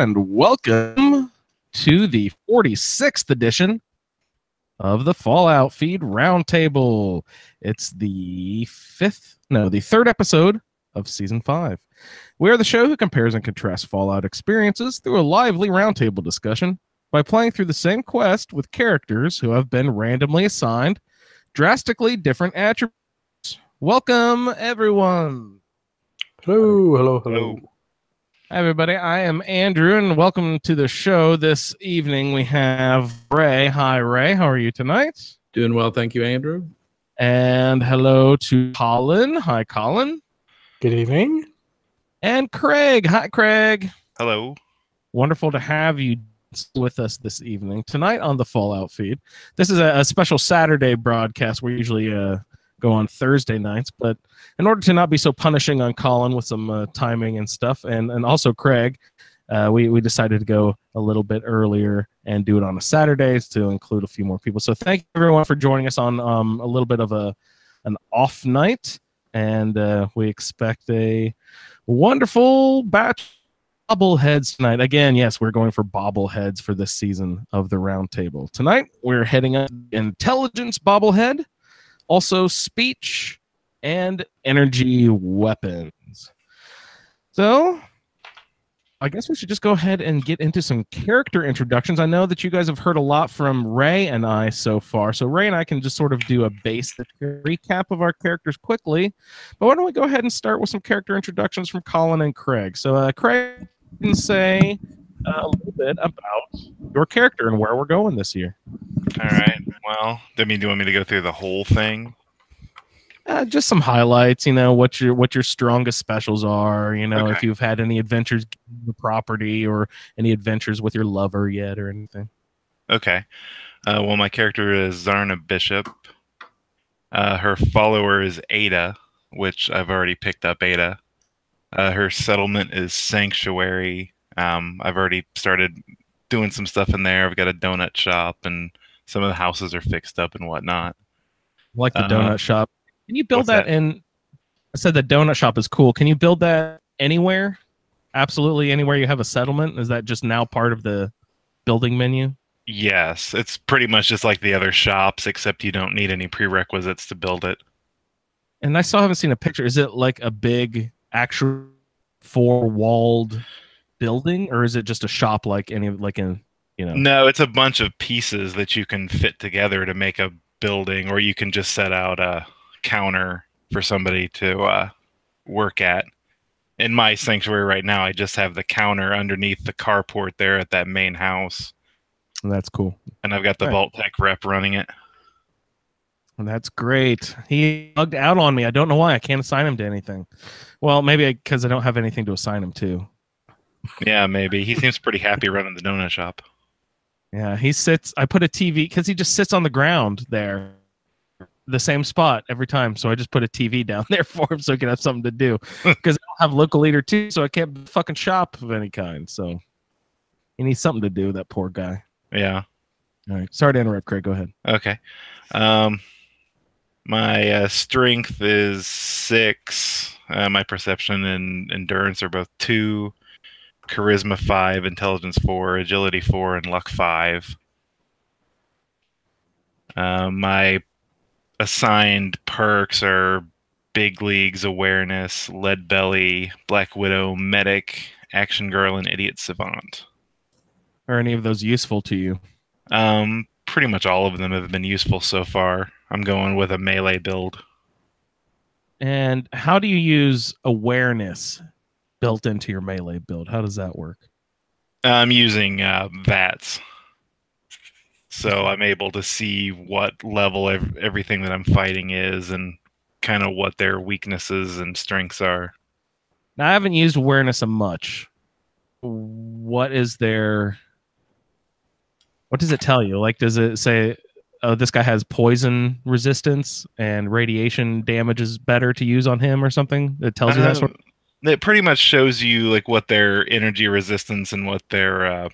and welcome to the 46th edition of the Fallout Feed Roundtable. It's the third episode of Season 5. We are the show who compares and contrasts Fallout experiences through a lively roundtable discussion by playing through the same quest with characters who have been randomly assigned drastically different attributes. Welcome, everyone. Hello. Hi, everybody. I am Andrew, and welcome to the show. This evening we have Ray. Hi, Ray. How are you tonight? Doing well, thank you, Andrew. And hello to Colin. Hi, Colin. Good evening. And Craig. Hi, Craig. Hello. Wonderful to have you with us this evening. Tonight on the Fallout Feed. This is a special Saturday broadcast. We usually go on Thursday nights, but in order to not be so punishing on Colin with some timing and stuff, and also Craig, we decided to go a little bit earlier and do it on a Saturday to include a few more people. So thank you everyone for joining us on a little bit of an off night, and we expect a wonderful batch of bobbleheads tonight. Again, yes, we're going for bobbleheads for this season of the Roundtable. Tonight we're heading up intelligence bobblehead, also speech, and energy weapons. So I guess we should just go ahead and get into some character introductions. I know that you guys have heard a lot from Ray and I so far, so Ray and I can just sort of do a basic recap of our characters quickly. But why don't we go ahead and start with some character introductions from Colin and Craig. So Craig can say a little bit about your character and where we're going this year. All right. Well, do you want me to go through the whole thing? Just some highlights, what your strongest specials are, Okay. if you've had any adventures in the property or any adventures with your lover yet or anything. Okay. Well, my character is Zarna Bishop. Her follower is Ada, which I've already picked up Ada. Her settlement is Sanctuary. I've already started doing some stuff in there. I've got a donut shop, and some of the houses are fixed up and whatnot. Like the donut shop. Can you build What's that that? in? I said the donut shop is cool. Can you build that anywhere? Absolutely anywhere you have a settlement? Is that just now part of the building menu? Yes, it's pretty much just like the other shops, except you don't need any prerequisites to build it. And I still haven't seen a picture. Is it like a big actual four-walled building, or is it just a shop like in? No, it's a bunch of pieces that you can fit together to make a building, or you can just set out a counter for somebody to work at. In my sanctuary right now, I just have the counter underneath the carport there at that main house. That's cool. And I've got the Right. Vault Tech rep running it. And that's great. He bugged out on me. I don't know why. I can't assign him to anything. Well, maybe because I don't have anything to assign him to. Yeah, maybe. He seems pretty happy running the donut shop. Yeah, he sits. I put a TV because he just sits on the ground there, the same spot every time. So I just put a TV down there for him so he can have something to do. Because I don't have local leader too, so I can't fucking shop of any kind. So he needs something to do. That poor guy. Yeah. All right. Sorry to interrupt, Craig. Go ahead. Okay. My strength is 6. My perception and endurance are both 2. Charisma 5, intelligence 4, agility 4, and luck 5. My assigned perks are Big Leagues, Awareness, Lead Belly, Black Widow, Medic, Action Girl, and Idiot Savant. Are any of those useful to you? Pretty much all of them have been useful so far. I'm going with a melee build. And how do you use awareness built into your melee build? How does that work? I'm using VATS. So I'm able to see what level everything that I'm fighting is and kind of what their weaknesses and strengths are. Now, I haven't used awareness a much. What does it tell you? Like, does it say, oh, this guy has poison resistance and radiation damage is better to use on him or something? It tells you that sort of... It pretty much shows you like what their energy resistance and what their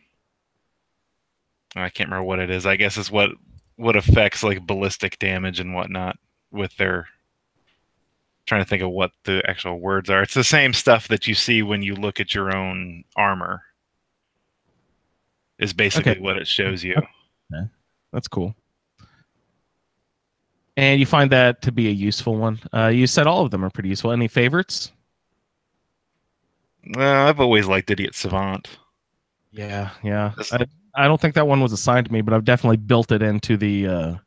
I can't remember what it is. I guess is what affects like ballistic damage and whatnot with their... Trying to think of what the actual words are. It's the same stuff that you see when you look at your own armor. is basically Okay. what it shows you. Okay. That's cool. And you find that to be a useful one. You said all of them are pretty useful. Any favorites? I've always liked Idiot Savant. Yeah, yeah. Just- I don't think that one was assigned to me, but I've definitely built it into the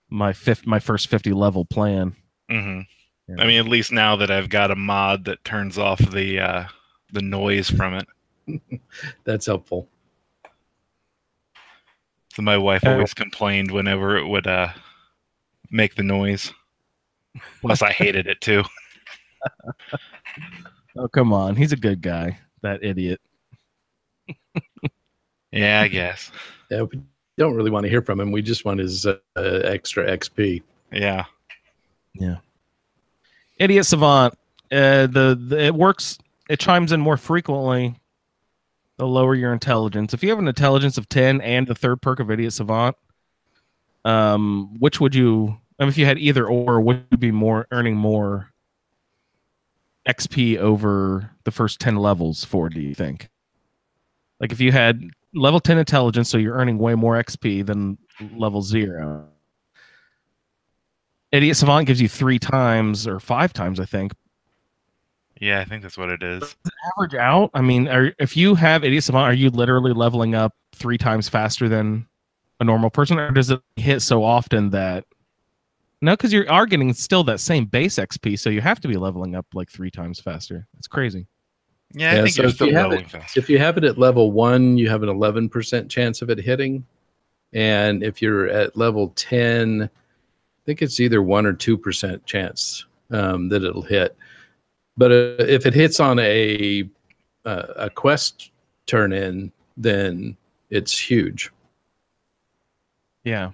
my first 50 level plan. Mhm. Yeah. I mean, at least now that I've got a mod that turns off the noise from it. That's helpful. So my wife always complained whenever it would make the noise. Plus, I hated it too. Oh, come on. He's a good guy, that idiot. Yeah, I guess. Yeah, we don't really want to hear from him. We just want his extra XP. Yeah. Yeah. Idiot Savant. It works. It chimes in more frequently the lower your intelligence. If you have an intelligence of 10 and the third perk of Idiot Savant, which would you? I mean, if you had either or, would you be earning more XP over the first 10 levels for? Do you think? Like if you had level 10 intelligence, so you're earning way more XP than level 0. Idiot Savant gives you 3 times or 5 times, I think. Yeah, I think that's what it is. Average out. I mean, if you have Idiot Savant, are you literally leveling up 3 times faster than a normal person, or does it hit so often that? No, because you are getting still that same base XP, so you have to be leveling up like 3 times faster. It's crazy. Yeah, I think so you're if still you have leveling it, faster. if you have it at level 1, you have an 11% chance of it hitting, and if you're at level 10, I think it's either 1 or 2% chance that it'll hit. But if it hits on a quest turn in, then it's huge. Yeah.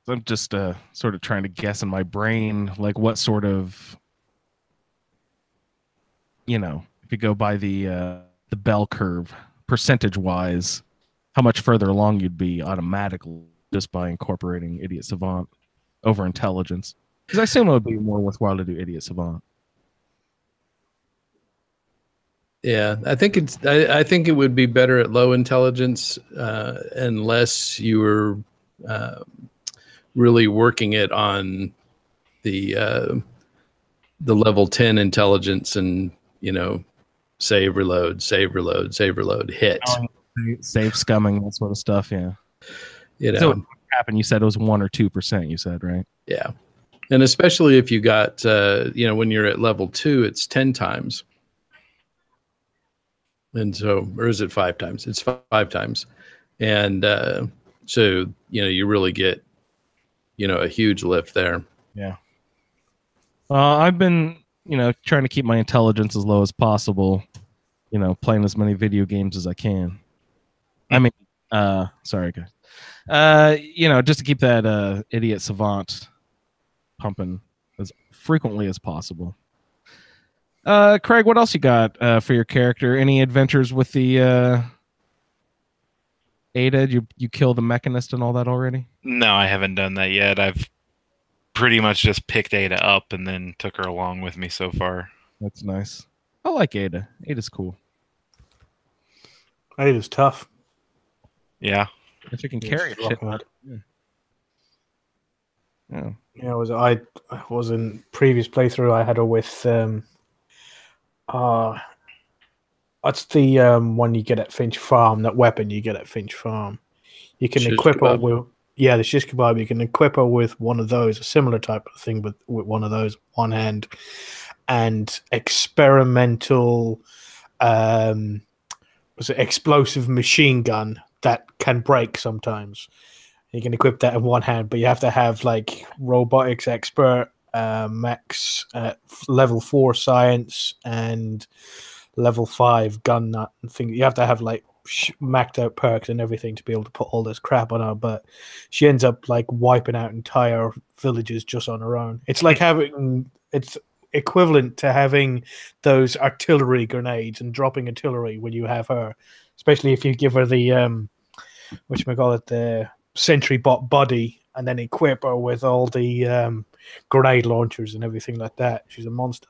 I'm just sort of trying to guess in my brain, like what sort of, if you go by the bell curve, percentage-wise, how much further along you'd be automatically just by incorporating Idiot Savant over intelligence. Because I assume it would be more worthwhile to do Idiot Savant. Yeah, I think I think it would be better at low intelligence unless you were really working it on the level 10 intelligence and save, reload, hit. Save scumming, that sort of stuff. Yeah. So what happened? You said it was 1 or 2%. You said, right? Yeah, and especially if you got when you're at level 2, it's 10 times. And so, or is it 5 times? It's 5 times. And so, you really get, a huge lift there. Yeah. I've been, trying to keep my intelligence as low as possible, playing as many video games as I can. I mean, sorry, guys. Just to keep that Idiot Savant pumping as frequently as possible. Craig, what else you got for your character? Any adventures with the Ada? You kill the mechanist and all that already? No, I haven't done that yet. I've pretty much just picked Ada up and then took her along with me so far. That's nice. I like Ada. Ada's cool. Ada's tough. Yeah. If you can carry a shit. Yeah. Yeah, I was in previous playthrough. I had her with that's the one you get at Finch Farm. That weapon you get at Finch Farm. You can equip her with the shish kebab. You can equip her with one of those, a similar type of thing, but with one of those one hand, and experimental explosive machine gun that can break sometimes. You can equip that in one hand, but you have to have like robotics expert, max level 4 science, and level 5 gun nut and thing. You have to have like maxed out perks and everything to be able to put all this crap on her. But she ends up like wiping out entire villages just on her own. It's like it's equivalent to having those artillery grenades and dropping artillery when you have her, especially if you give her the whatchamacallit, the sentry bot body, and then equip her with all the grenade launchers and everything like that. She's a monster.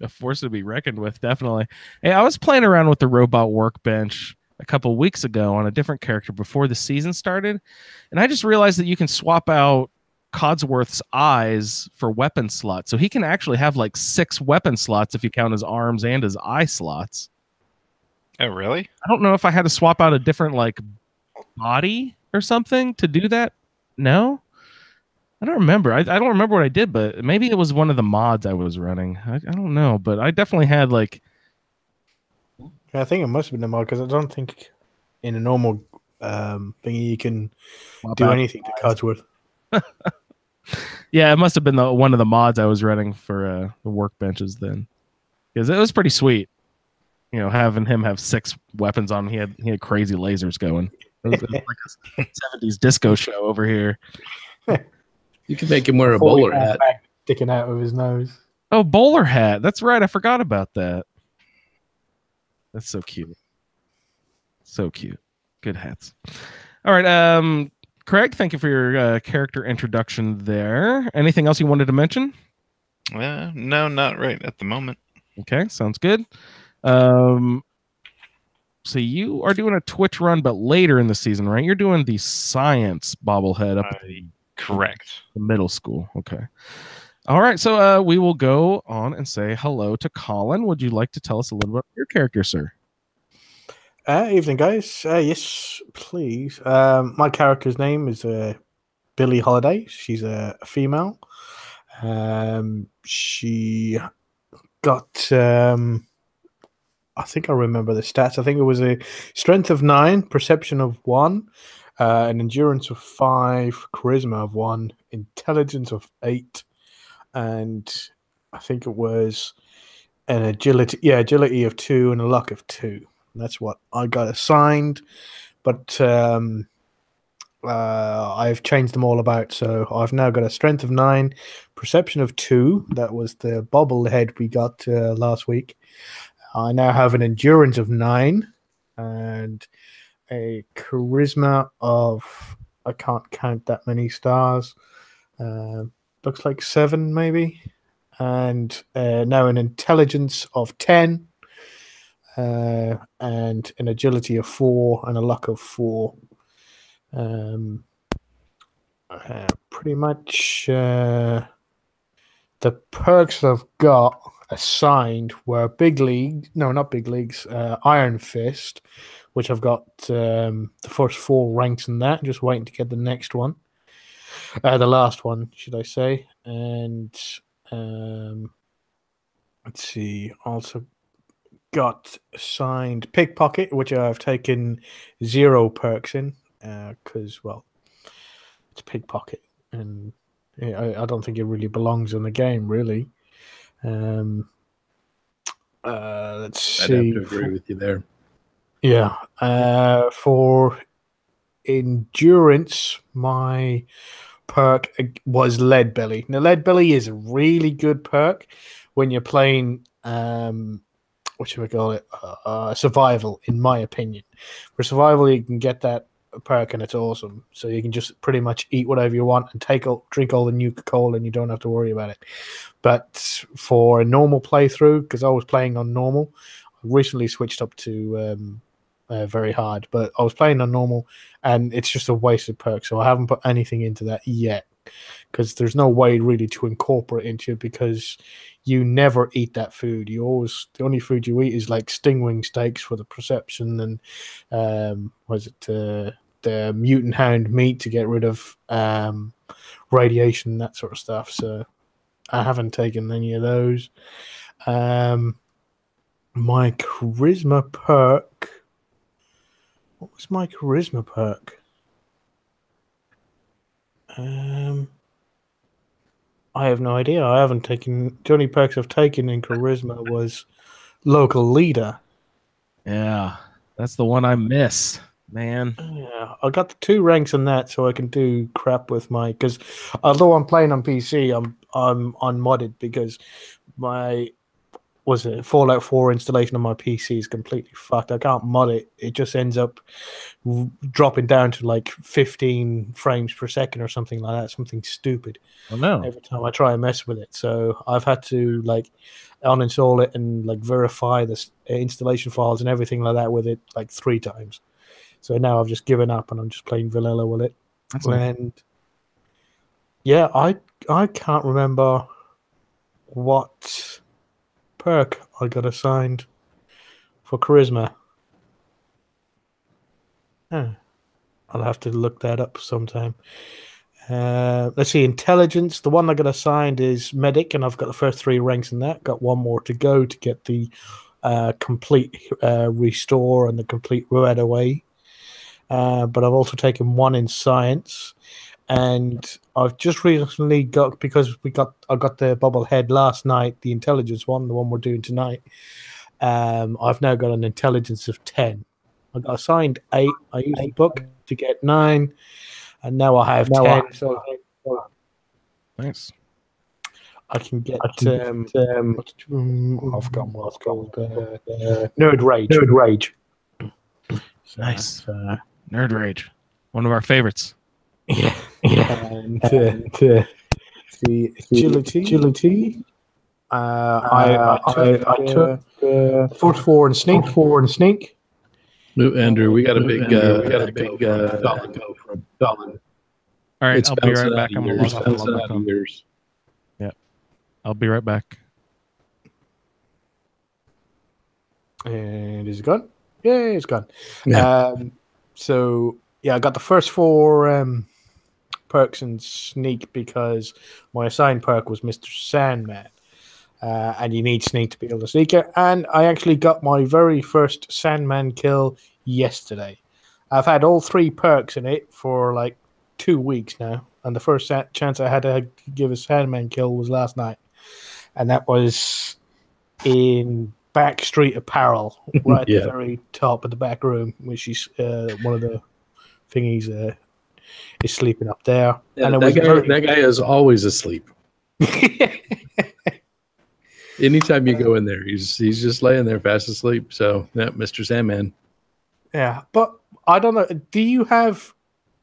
A force to be reckoned with, definitely. Hey, I was playing around with the robot workbench a couple weeks ago on a different character before the season started, and I just realized that you can swap out Codsworth's eyes for weapon slots. So he can actually have like 6 weapon slots if you count his arms and his eye slots. Oh, really? I don't know if I had to swap out a different like body or something to do that. No? I don't remember. I don't remember what I did, but maybe it was one of the mods I was running. I don't know, but I definitely had like. I think it must have been the mod because I don't think in a normal thingy you can do anything to Codsworth. Yeah, it must have been one of the mods I was running for the workbenches then, because it was pretty sweet. You know, having him have 6 weapons on him. He had crazy lasers going. It was like a 70s disco show over here. You can make him wear a bowler hat sticking out of his nose. Oh, bowler hat. That's right. I forgot about that. That's so cute. So cute. Good hats. All right. Craig, thank you for your character introduction there. Anything else you wanted to mention? No, not right at the moment. Okay, sounds good. So you are doing a Twitch run, but later in the season, right? You're doing the science bobblehead up at Correct. the middle school. Okay. All right. So we will go on and say hello to Colin. Would you like to tell us a little bit about your character, sir? Evening, guys. Yes, please. My character's name is Billie Holiday. She's a female. She got... I think I remember the stats. I think it was a strength of 9, perception of 1, an endurance of 5, charisma of 1, intelligence of 8, and I think it was an agility of 2 and a luck of 2. That's what I got assigned, but I've changed them all about. So I've now got a strength of 9, perception of 2. That was the bobblehead we got last week. I now have an endurance of 9 and a charisma of, I can't count that many stars. Looks like 7 maybe. And now an intelligence of 10. And an agility of 4 and a luck of 4. Pretty much the perks I've got assigned were Iron Fist, which I've got the first 4 ranks in that, just waiting to get the next one. The last one, should I say. And let's see, also got assigned Pickpocket, which I've taken 0 perks in because, well, it's Pickpocket, and I don't think it really belongs in the game, really. Let's see. I'd have to agree with you there. Yeah. For endurance, my perk was Lead Belly. Now, Lead Belly is a really good perk when you're playing what should we call it? Survival, in my opinion. For survival, you can get that perk and it's awesome. So you can just pretty much eat whatever you want and drink all the Nuka-Cola and you don't have to worry about it. But for a normal playthrough, because I was playing on normal, I recently switched up to very hard, but I was playing on normal and it's just a wasted perk. So I haven't put anything into that yet because there's no way really to incorporate into it because you never eat that food. The only food you eat is like stingwing steaks for the perception and the mutant hound meat to get rid of radiation and that sort of stuff. So I haven't taken any of those. My charisma perk. What was my charisma perk? I have no idea. I haven't taken... The only perks I've taken in charisma was local leader. Yeah, that's the one I miss, man. Yeah, I got the 2 ranks in that, so I can do crap with my... Because although I'm playing on PC, I'm unmodded because my was it Fallout 4 installation on my PC is completely fucked. I can't mod it. It just ends up dropping down to like 15 frames per second or something like that. Something stupid. Oh no. Every time I try and mess with it. So I've had to like uninstall it and like verify the installation files and everything like that with it like 3 times. So now I've just given up and I'm just playing vanilla with it. And yeah, I can't remember what perk I got assigned for charisma. I'll have to look that up sometime. Let's see, intelligence. The one I got assigned is medic, and I've got the first 3 ranks in that. Got 1 more to go to get the complete restore and the complete red away. But I've also taken 1 in science, and I've just recently got, because I got the bobblehead last night, the intelligence one, the one we're doing tonight. I've now got an intelligence of 10. I got assigned 8. I used the book to get 9, and now I have 10. So Nice. I can get. I've got what's called Nerd Rage. Nerd Rage. Nice. Nerd Rage. One of our favorites. Yeah. And the agility. I took 44 and sneak. 4 and sneak. Andrew, we got a big Dollar. All right, It's I'll be right bouncing back. out I'm of gonna yours. log off. Bouncing out of yours. I'll be right back. And is it gone? Yeah, it's gone. Yeah. So yeah, I got the first 4 perks and sneak because my assigned perk was Mr. Sandman. And you need sneak to be able to sneak it. And I actually got my very first Sandman kill yesterday. I've had all 3 perks in it for like 2 weeks now. And the first chance I had to give a Sandman kill was last night. And that was in Backstreet Apparel, right at the very top of the back room, which is one of the thingies is sleeping up there. Yeah, and that guy is always asleep. Anytime you go in there, he's just laying there fast asleep. So, yeah, Mr. Sandman. Yeah, but I don't know. Do you have?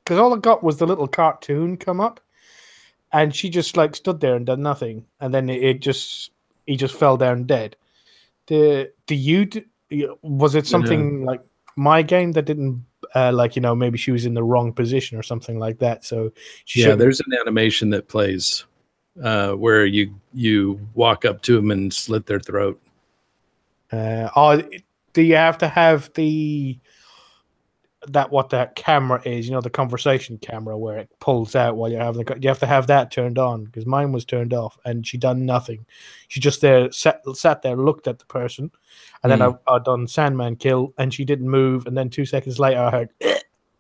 Because all I got was the little cartoon come up, and she just like stood there and done nothing, and then he just fell down dead. Was it something like my game that didn't maybe she was in the wrong position or something like that? So there's an animation that plays where you walk up to them and slit their throat. Do you have to have what that camera is, the conversation camera where it pulls out while you're having you have to have that turned on? Because mine was turned off and she done nothing. She just sat there, looked at the person, and then I done Sandman kill and she didn't move, and then 2 seconds later I heard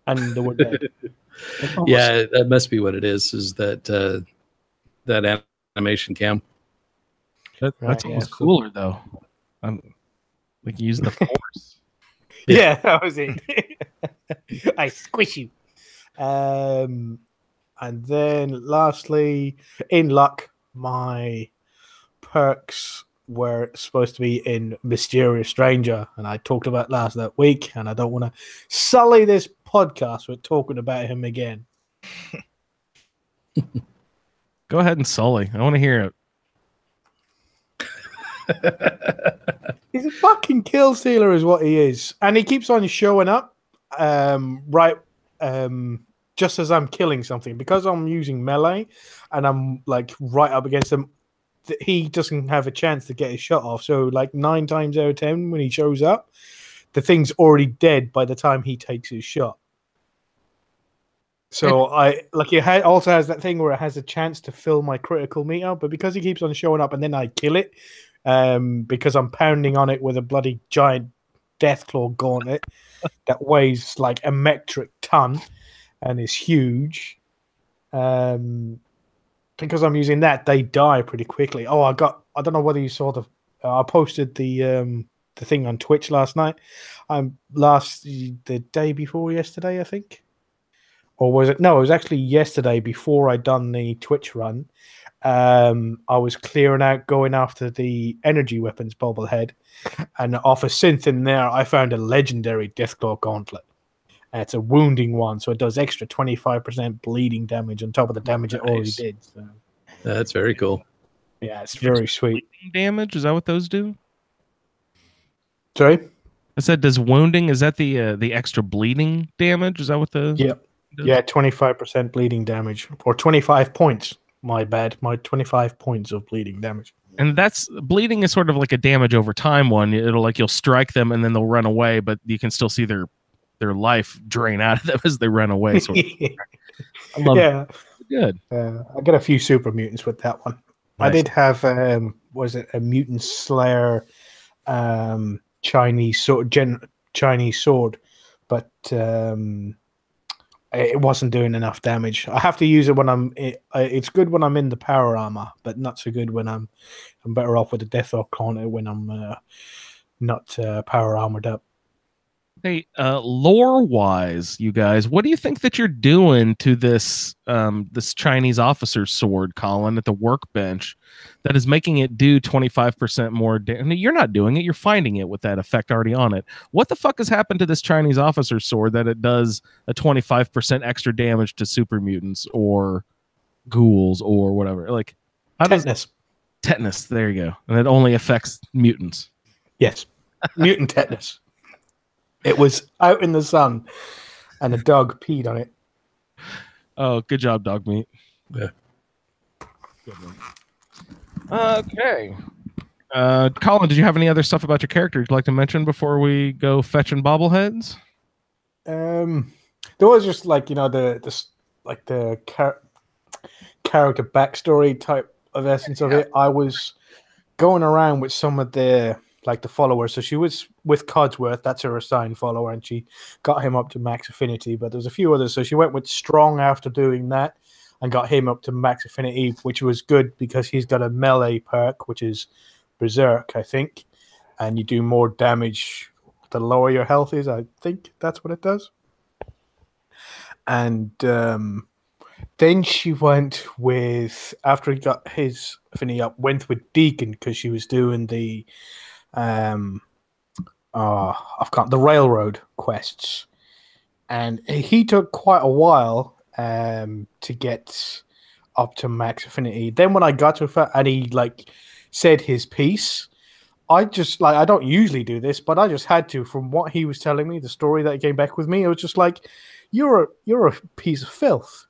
and they were dead. Yeah, that must be what it is that animation cam. That's almost cooler though. We can use the force. Yeah, that was it. I squish you. And then lastly, in luck, my perks were supposed to be in Mysterious Stranger, and I talked about that week, and I don't want to sully this podcast with talking about him again. Go ahead and sully. I want to hear it. He's a fucking kill stealer is what he is. And he keeps on showing up just as I'm killing something. Because I'm using melee and I'm like right up against him, he doesn't have a chance to get his shot off. So like 9 times out of 10 when he shows up, the thing's already dead by the time he takes his shot. So he also has that thing where it has a chance to fill my critical meter, but because he keeps on showing up and then I kill it, because I'm pounding on it with a bloody giant Deathclaw gauntlet that weighs like a metric ton and is huge. Because I'm using that, they die pretty quickly. I don't know whether you saw I posted the thing on Twitch last night. The day before yesterday, I think. Or was it? No, it was actually yesterday before I done the Twitch run. I was clearing out, going after the energy weapons bobblehead, and off a synth in there, I found a legendary Deathclaw Gauntlet. It's a wounding one, so it does extra 25% bleeding damage on top of the damage it already Nice. did. So, That's very cool. yeah, it's very sweet. Damage, is that what those do? Sorry? I said, does wounding, is that the extra bleeding damage? Is that what the Yep. does? Yeah, 25% bleeding damage. Or 25 points. My bad. My 25 points of bleeding damage. And that's bleeding is sort of like a damage over time one. It'll like you'll strike them and then they'll run away, but you can still see their life drain out of them as they run away. Sort of. I love Yeah. it. Good. I got a few super mutants with that one. I Nice. did have was it a mutant slayer Chinese sword, but it wasn't doing enough damage. I have to use it when it's good when I'm in the power armor, but not so good when I'm better off with the Death Orc Counter when I'm not power armored up. Hey, lore-wise, you guys, what do you think that you're doing to this this Chinese officer's sword, Colin, at the workbench that is making it do 25% more damage? You're not doing it. You're finding it with that effect already on it. What the fuck has happened to this Chinese officer's sword that it does a 25% extra damage to super mutants or ghouls or whatever? Like, how does Tetanus. tetanus? There you go. And it only affects mutants. Yes, mutant tetanus. It was out in the sun, and a dog peed on it. Oh, good job, dog meat. Yeah. Good one. Okay. Colin, did you have any other stuff about your character you'd like to mention before we go fetching bobbleheads? There was just like the character backstory type of essence of it. I was going around with some of the followers. So she was with Codsworth, that's her assigned follower, and she got him up to max affinity. But there's a few others. So she went with Strong after doing that and got him up to max affinity, which was good because he's got a melee perk, which is Berserk, I think. And you do more damage the lower your health is. I think that's what it does. And then she went with, after he got his affinity up, went with Deacon because she was doing the the railroad quests, and he took quite a while to get up to max affinity. Then when I got to it and he said his piece, I just I don't usually do this, but I just had to. From what he was telling me, the story that he came back with me, it was just like, you're a piece of filth.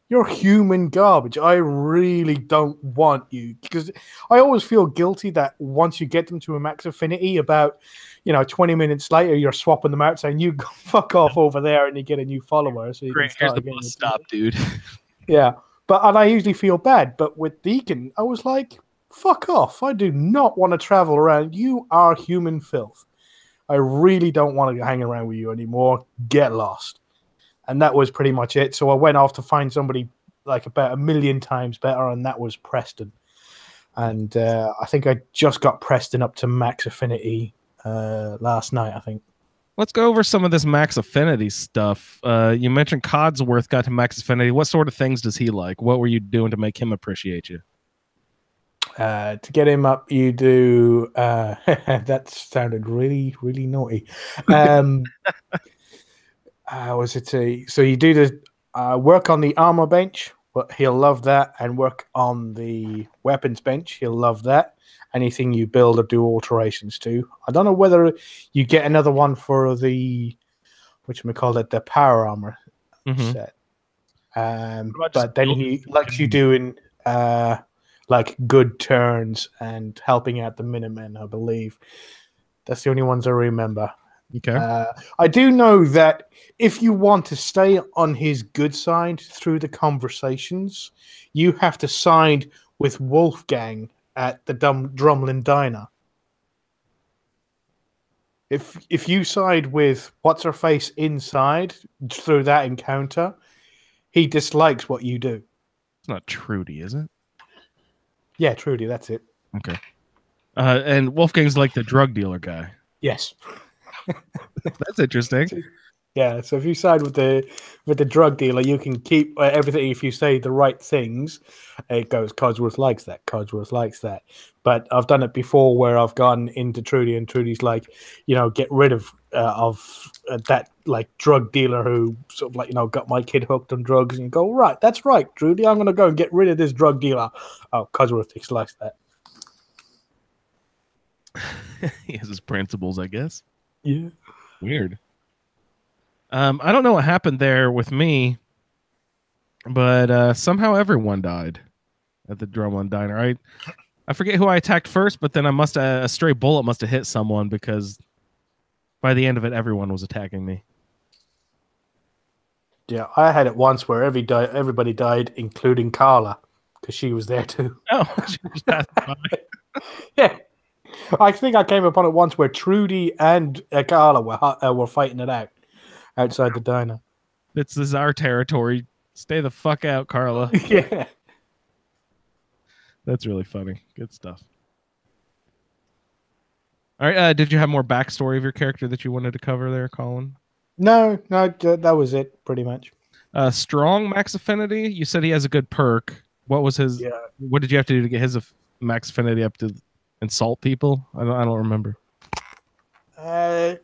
You're human garbage. I really don't want you, because I always feel guilty that once you get them to a max affinity, about 20 minutes later, you're swapping them out, saying you go fuck off over there, and you get a new follower. So you Great, can here's start the again. bus stop, dude. Yeah, and I usually feel bad, but with Deacon, I was like, fuck off. I do not want to travel around. You are human filth. I really don't want to hang around with you anymore. Get lost. And that was pretty much it. So I went off to find somebody about 1 million times better, and that was Preston. And I think I just got Preston up to max affinity last night, I think. Let's go over some of this max affinity stuff. You mentioned Codsworth got to max affinity. What sort of things does he like? What were you doing to make him appreciate you? To get him up, you do... that sounded really, really naughty. So you do the work on the armor bench. Well, he'll love that. And work on the weapons bench. He'll love that. Anything you build or do alterations to. I don't know whether you get another one for the, the power armor set. But then he likes you doing good turns and helping out the Minutemen, I believe. That's the only ones I remember. Okay. I do know that if you want to stay on his good side through the conversations, you have to side with Wolfgang at the Drumlin Diner. If you side with What's-Her-Face inside through that encounter, he dislikes what you do. It's not Trudy, is it? Yeah, Trudy, that's it. Okay. And Wolfgang's like the drug dealer guy. Yes. That's interesting. Yeah, so if you side with the drug dealer, you can keep everything. If you say the right things, it goes. Codsworth likes that. Codsworth likes that. But I've done it before, where I've gone into Trudy, and Trudy's like, get rid of that like drug dealer who sort of like got my kid hooked on drugs, and you go, right, that's right, Trudy, I'm gonna go and get rid of this drug dealer. Oh, Codsworth likes that. He has his principles, I guess. Yeah. Weird. I don't know what happened there with me, but somehow everyone died at the Drumline Diner. I forget who I attacked first, but then a stray bullet must have hit someone, because by the end of it, everyone was attacking me. Yeah, I had it once where everybody died, including Carla, because she was there too. Oh, she was passing by. Yeah. I think I came upon it once where Trudy and Carla were fighting it out outside the diner. This is our territory. Stay the fuck out, Carla. Yeah. That's really funny. Good stuff. All right. Did you have more backstory of your character that you wanted to cover there, Colin? No, that was it, pretty much. Strong max affinity. You said he has a good perk. What was his? Yeah. What did you have to do to get his max affinity up to insult people? I don't remember.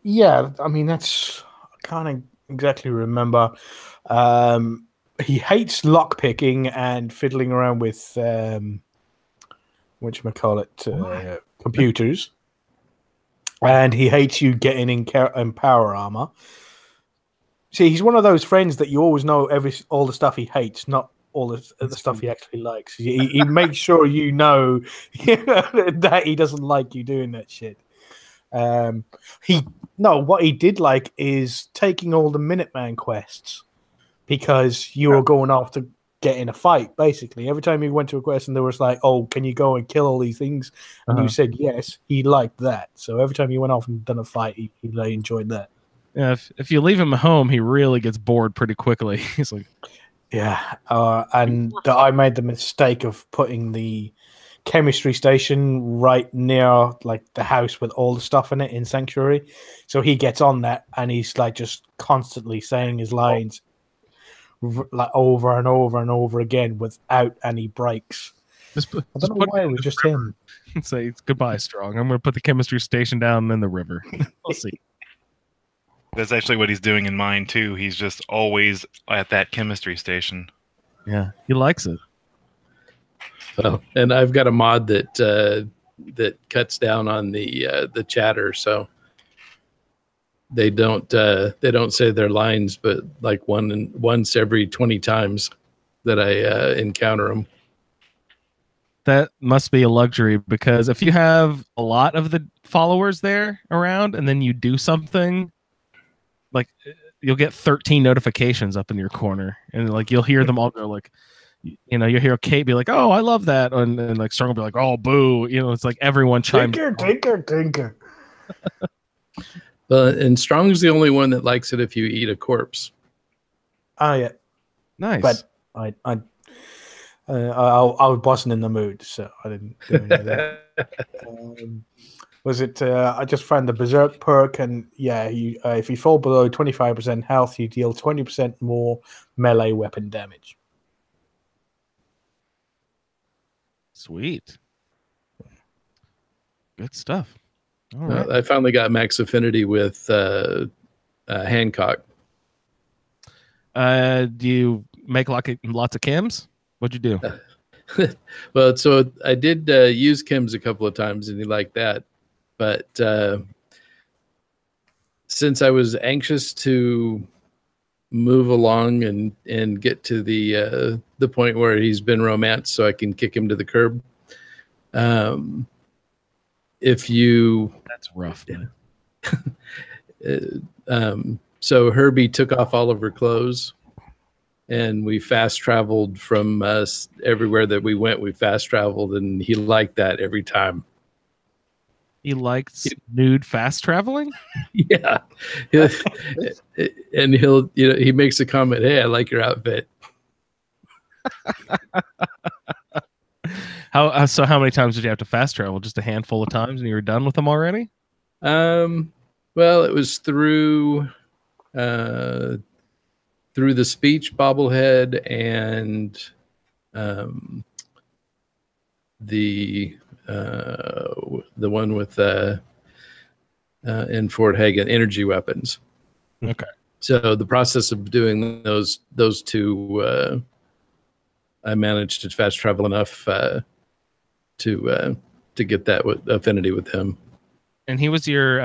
Yeah, I mean that's I can't exactly remember. He hates lockpicking and fiddling around with whatchamacallit, computers, and he hates you getting in power armor. See, he's one of those friends that you always know all the stuff he hates, not all the stuff he actually likes. He makes sure you know that he doesn't like you doing that shit. What he did like is taking all the Minuteman quests, because you were going off to get in a fight. Basically, every time you went to a quest and there was like, "Oh, can you go and kill all these things?" and you said yes, he liked that. So every time you went off and done a fight, he really enjoyed that. Yeah, if you leave him at home, he really gets bored pretty quickly. He's like, yeah, and I made the mistake of putting the chemistry station right near like the house with all the stuff in it in Sanctuary, so he gets on that and he's like just constantly saying his lines like over and over and over again without any breaks. I don't know why it was just him. Say goodbye, Strong. I'm going to put the chemistry station down in the river. We'll see. That's actually what he's doing in mine too. He's just always at that chemistry station. Yeah, he likes it. Well, and I've got a mod that cuts down on the chatter, so they don't say their lines, but like once every 20 times that I encounter them. That must be a luxury, because if you have a lot of the followers there around and then you do something, like you'll get 13 notifications up in your corner, and like you'll hear them all go like, you'll hear Kate be like, "Oh, I love that," and like Strong will be like, "Oh, boo!" It's like everyone chimes. Tinker. And Strong's the only one that likes it if you eat a corpse. Oh yeah, nice. But I wasn't in the mood, so I didn't do any of that. Was it? I just found the Berserk perk, and yeah, if you fall below 25% health, you deal 20% more melee weapon damage. Sweet. Good stuff. All right. I finally got max affinity with Hancock. Do you make lots of chems? What'd you do? Well, so I did use chems a couple of times, and he liked that. But since I was anxious to move along and get to the point where he's been romanced, so I can kick him to the curb. That's rough, man. So Herbie took off all of her clothes, and we fast traveled from everywhere that we went. We fast traveled, and he liked that every time. He likes nude fast traveling? Yeah. And he makes a comment, "Hey, I like your outfit." So how many times did you have to fast travel? Just a handful of times and you were done with them already? Well, it was through through the speech bobblehead and the one with in Fort Hagen energy weapons. Okay. So the process of doing those two, I managed to fast travel enough to get that affinity with him. And he was your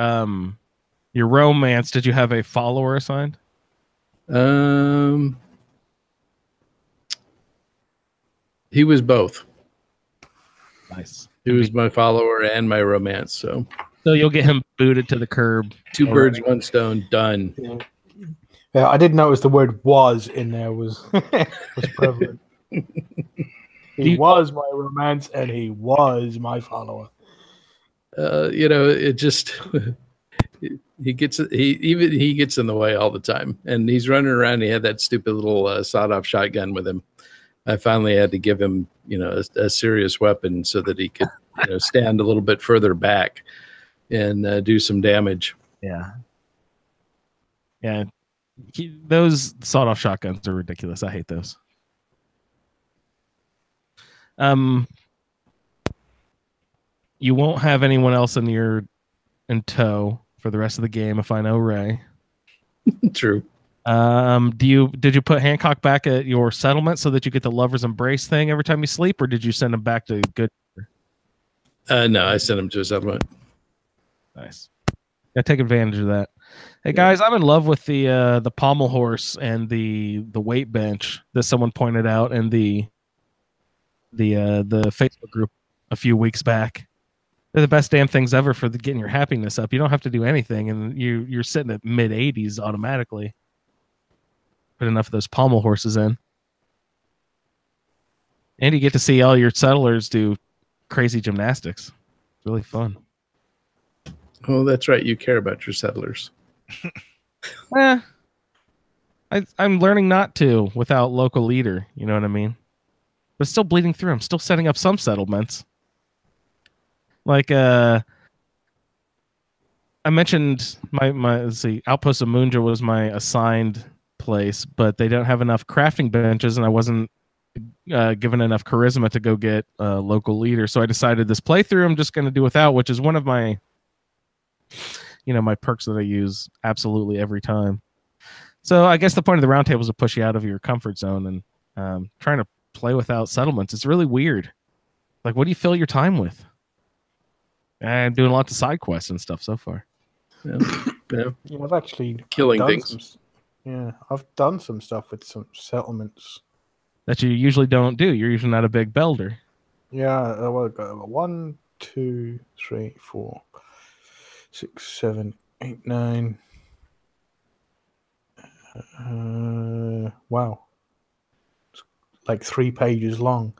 romance. Did you have a follower assigned? He was both. Nice. He was my follower and my romance. So you'll get him booted to the curb. Two birds, one stone, done. Yeah, I did notice the word "was" in there was prevalent. He was my romance, and he was my follower. It just he gets in the way all the time, and he's running around. He had that stupid little sawed-off shotgun with him. I finally had to give him, a serious weapon so that he could, stand a little bit further back and do some damage. Yeah. Yeah. Those sawed-off shotguns are ridiculous. I hate those. You won't have anyone else in tow for the rest of the game if I know Ray. True. Did you put Hancock back at your settlement so that you get the lover's embrace thing every time you sleep, or did you send him back to good? No, I sent him to a settlement. Nice. Yeah, take advantage of that. Hey guys, I'm in love with the pommel horse and the weight bench that someone pointed out in the Facebook group a few weeks back. They're the best damn things ever for getting your happiness up. You don't have to do anything, and you're sitting at mid 80s automatically. Put enough of those pommel horses in, and you get to see all your settlers do crazy gymnastics. It's really fun. Oh, that's right. You care about your settlers. I'm learning not to without local leader. You know what I mean? But still bleeding through. I'm still setting up some settlements. Like I mentioned, my Outpost of Moonja was my assigned place, but they don't have enough crafting benches, and I wasn't given enough charisma to go get a local leader. So I decided this playthrough I'm just going to do without, which is one of my my perks that I use absolutely every time. So I guess the point of the roundtable is to push you out of your comfort zone, and trying to play without settlements. It's really weird. Like, what do you fill your time with? I'm doing lots of side quests and stuff so far. Yeah. I've actually killing things. I've done some stuff with some settlements that you usually don't do. You're usually not a big builder. Yeah, well, 1, 2, 3, 4, 6, 7, 8, 9. Wow. It's like 3 pages long.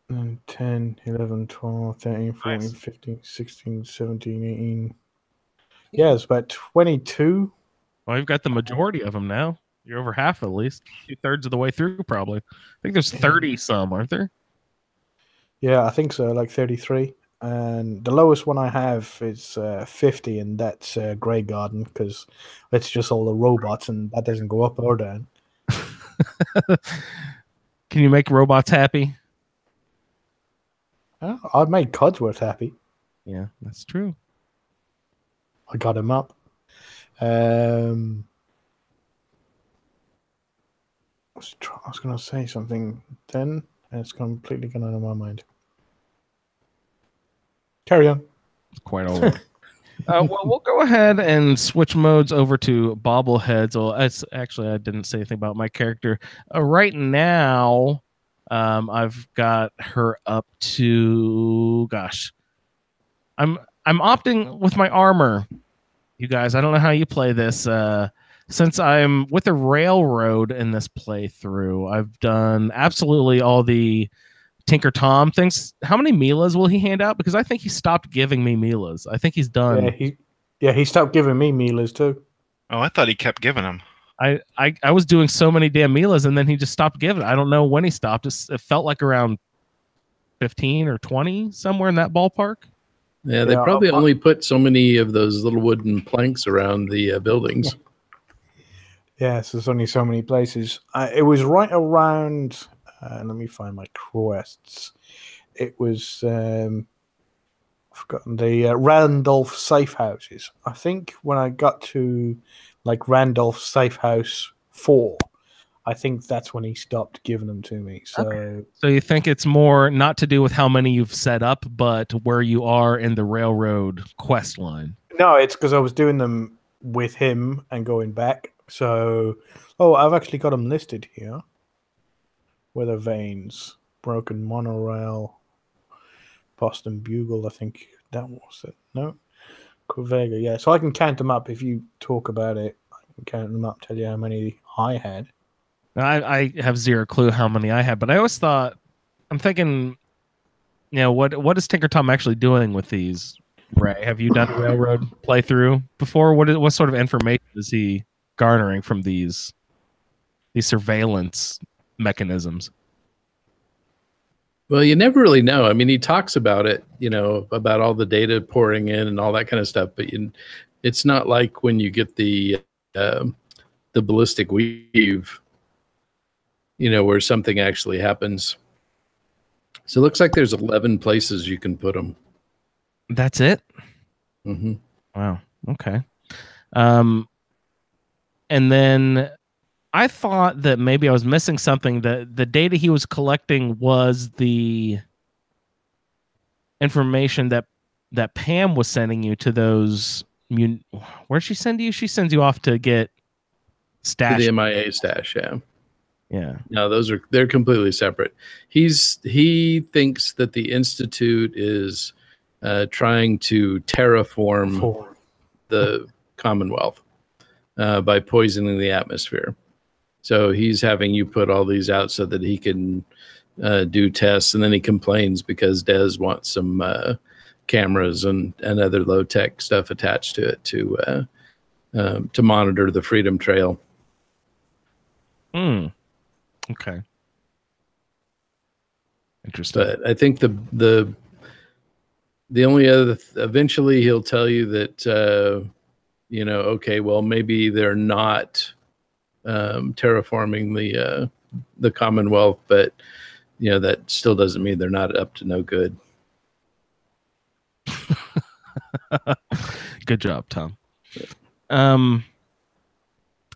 9, 10, 11, 12, 13, 14, nice. 15, 16, 17, 18. Yeah, it's about 22. Well, you've got the majority of them now. You're over half at least. 2/3 of the way through, probably. I think there's 30 some, aren't there? Yeah, I think so, like 33. And the lowest one I have is 50, and that's Grey Garden, because it's just all the robots, and that doesn't go up or down. Can you make robots happy? I've made Codsworth happy. Yeah, that's true. I got him up. I was going to say something then, and it's completely gone out of my mind. Carry on. It's quite all right. Well, we'll go ahead and switch modes over to bobbleheads. Well, I didn't say anything about my character. Right now, I've got her up to, gosh, I'm opting with my armor. You guys, I don't know how you play this. Since I'm with a railroad in this playthrough, I've done absolutely all the Tinker Tom things. How many Milas will he hand out? Because I think he stopped giving me Milas. I think he's done. He stopped giving me Milas too. Oh, I thought he kept giving them. I was doing so many damn Milas, and then he just stopped giving. I don't know when he stopped. It felt like around 15 or 20, somewhere in that ballpark. Yeah, they probably only put so many of those little wooden planks around the buildings. Yeah, so there's only so many places. It was right around. Let me find my quests. It was I've forgotten the Randolph safe houses. I think when I got to like Randolph safe house 4, I think that's when he stopped giving them to me. So, okay. So you think it's more not to do with how many you've set up, but where you are in the railroad quest line? No, it's because I was doing them with him and going back. So, I've actually got them listed here. Weather vanes, broken monorail, Boston Bugle. I think that was it. No, Corvega. Yeah, so I can count them up if you talk about it. I can count them up, tell you how many I had. I have zero clue how many I had, but I always thought, I'm thinking, what is Tinker Tom actually doing with these? Ray, have you done a railroad playthrough before? What sort of information is he garnering from these surveillance mechanisms? Well, you never really know. I mean, he talks about it, about all the data pouring in and all that kind of stuff, but it's not like when you get the ballistic weave, where something actually happens. So it looks like there's 11 places you can put them. That's it? Mm-hmm. Wow. Okay. And then I thought that maybe I was missing something. The data he was collecting was the information that Pam was sending you to those. Where'd she send you? She sends you off to get stash. To the MIA stash, yeah. Yeah. No, they're completely separate. He thinks that the Institute is trying to terraform the Commonwealth by poisoning the atmosphere. So he's having you put all these out so that he can do tests, and then he complains because Des wants some cameras and other low tech stuff attached to it to monitor the Freedom Trail. Okay. Interesting. But I think the only other eventually he'll tell you that okay, well maybe they're not terraforming the Commonwealth, but that still doesn't mean they're not up to no good. Good job, Tom.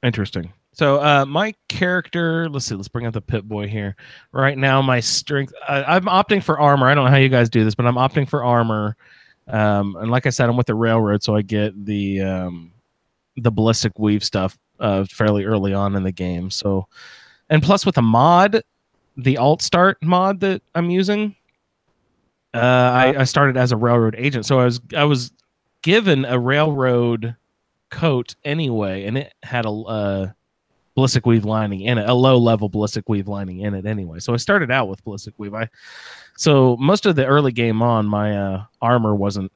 Interesting. So my character, let's bring out the Pit Boy here. Right now, my strength, I'm opting for armor. I don't know how you guys do this, but I'm opting for armor. And like I said, I'm with the railroad, so I get the ballistic weave stuff fairly early on in the game. So, and plus with a mod, the alt start mod that I'm using, I started as a railroad agent, so I was given a railroad coat anyway, and it had a ballistic weave lining in it, a low level ballistic weave lining in it anyway. So I started out with ballistic weave. So most of the early game on, my armor wasn't,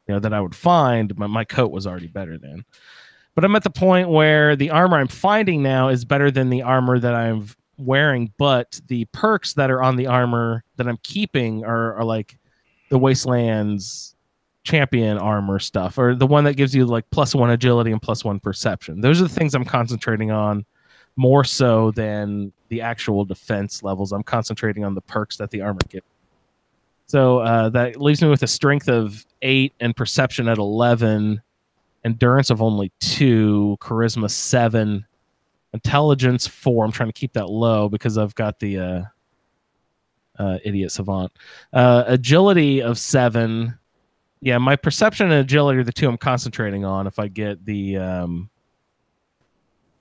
that I would find, but my coat was already better then. But I'm at the point where the armor I'm finding now is better than the armor that I'm wearing, but the perks that are on the armor that I'm keeping are like the Wastelands champion armor stuff, or the one that gives you like +1 agility and +1 perception. Those are the things I'm concentrating on more so than the actual defense levels. I'm concentrating on the perks that the armor gives. So that leaves me with a strength of 8 and perception at 11, endurance of only 2, charisma 7, intelligence 4. I'm trying to keep that low because I've got the idiot savant. Agility of 7. Yeah, my perception and agility are the two I'm concentrating on if I get the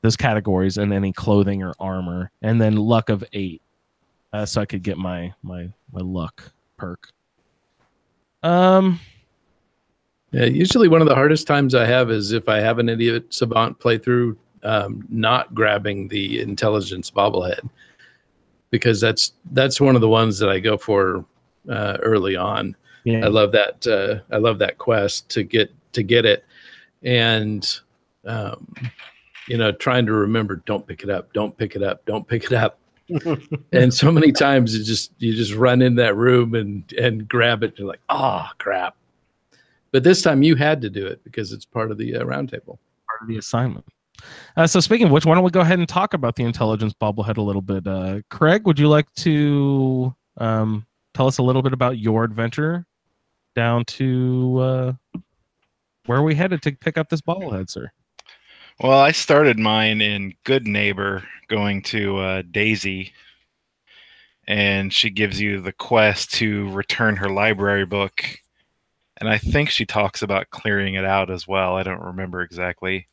those categories and any clothing or armor. And then luck of 8. So I could get my luck perk. Yeah, usually one of the hardest times I have is if I have an idiot savant playthrough, not grabbing the intelligence bobblehead, because that's one of the ones that I go for early on. Yeah. I love that. I love that quest to get it, and trying to remember, don't pick it up, don't pick it up, don't pick it up. And so many times you just run in that room and grab it. And you're like, oh crap. But this time you had to do it because it's part of the roundtable. Part of the assignment. So speaking of which, why don't we go ahead and talk about the intelligence bobblehead a little bit? Craig, would you like to tell us a little bit about your adventure down to where we headed to pick up this bobblehead, sir? Well, I started mine in Good Neighbor, going to Daisy, and she gives you the quest to return her library book. And I think she talks about clearing it out as well. I don't remember exactly.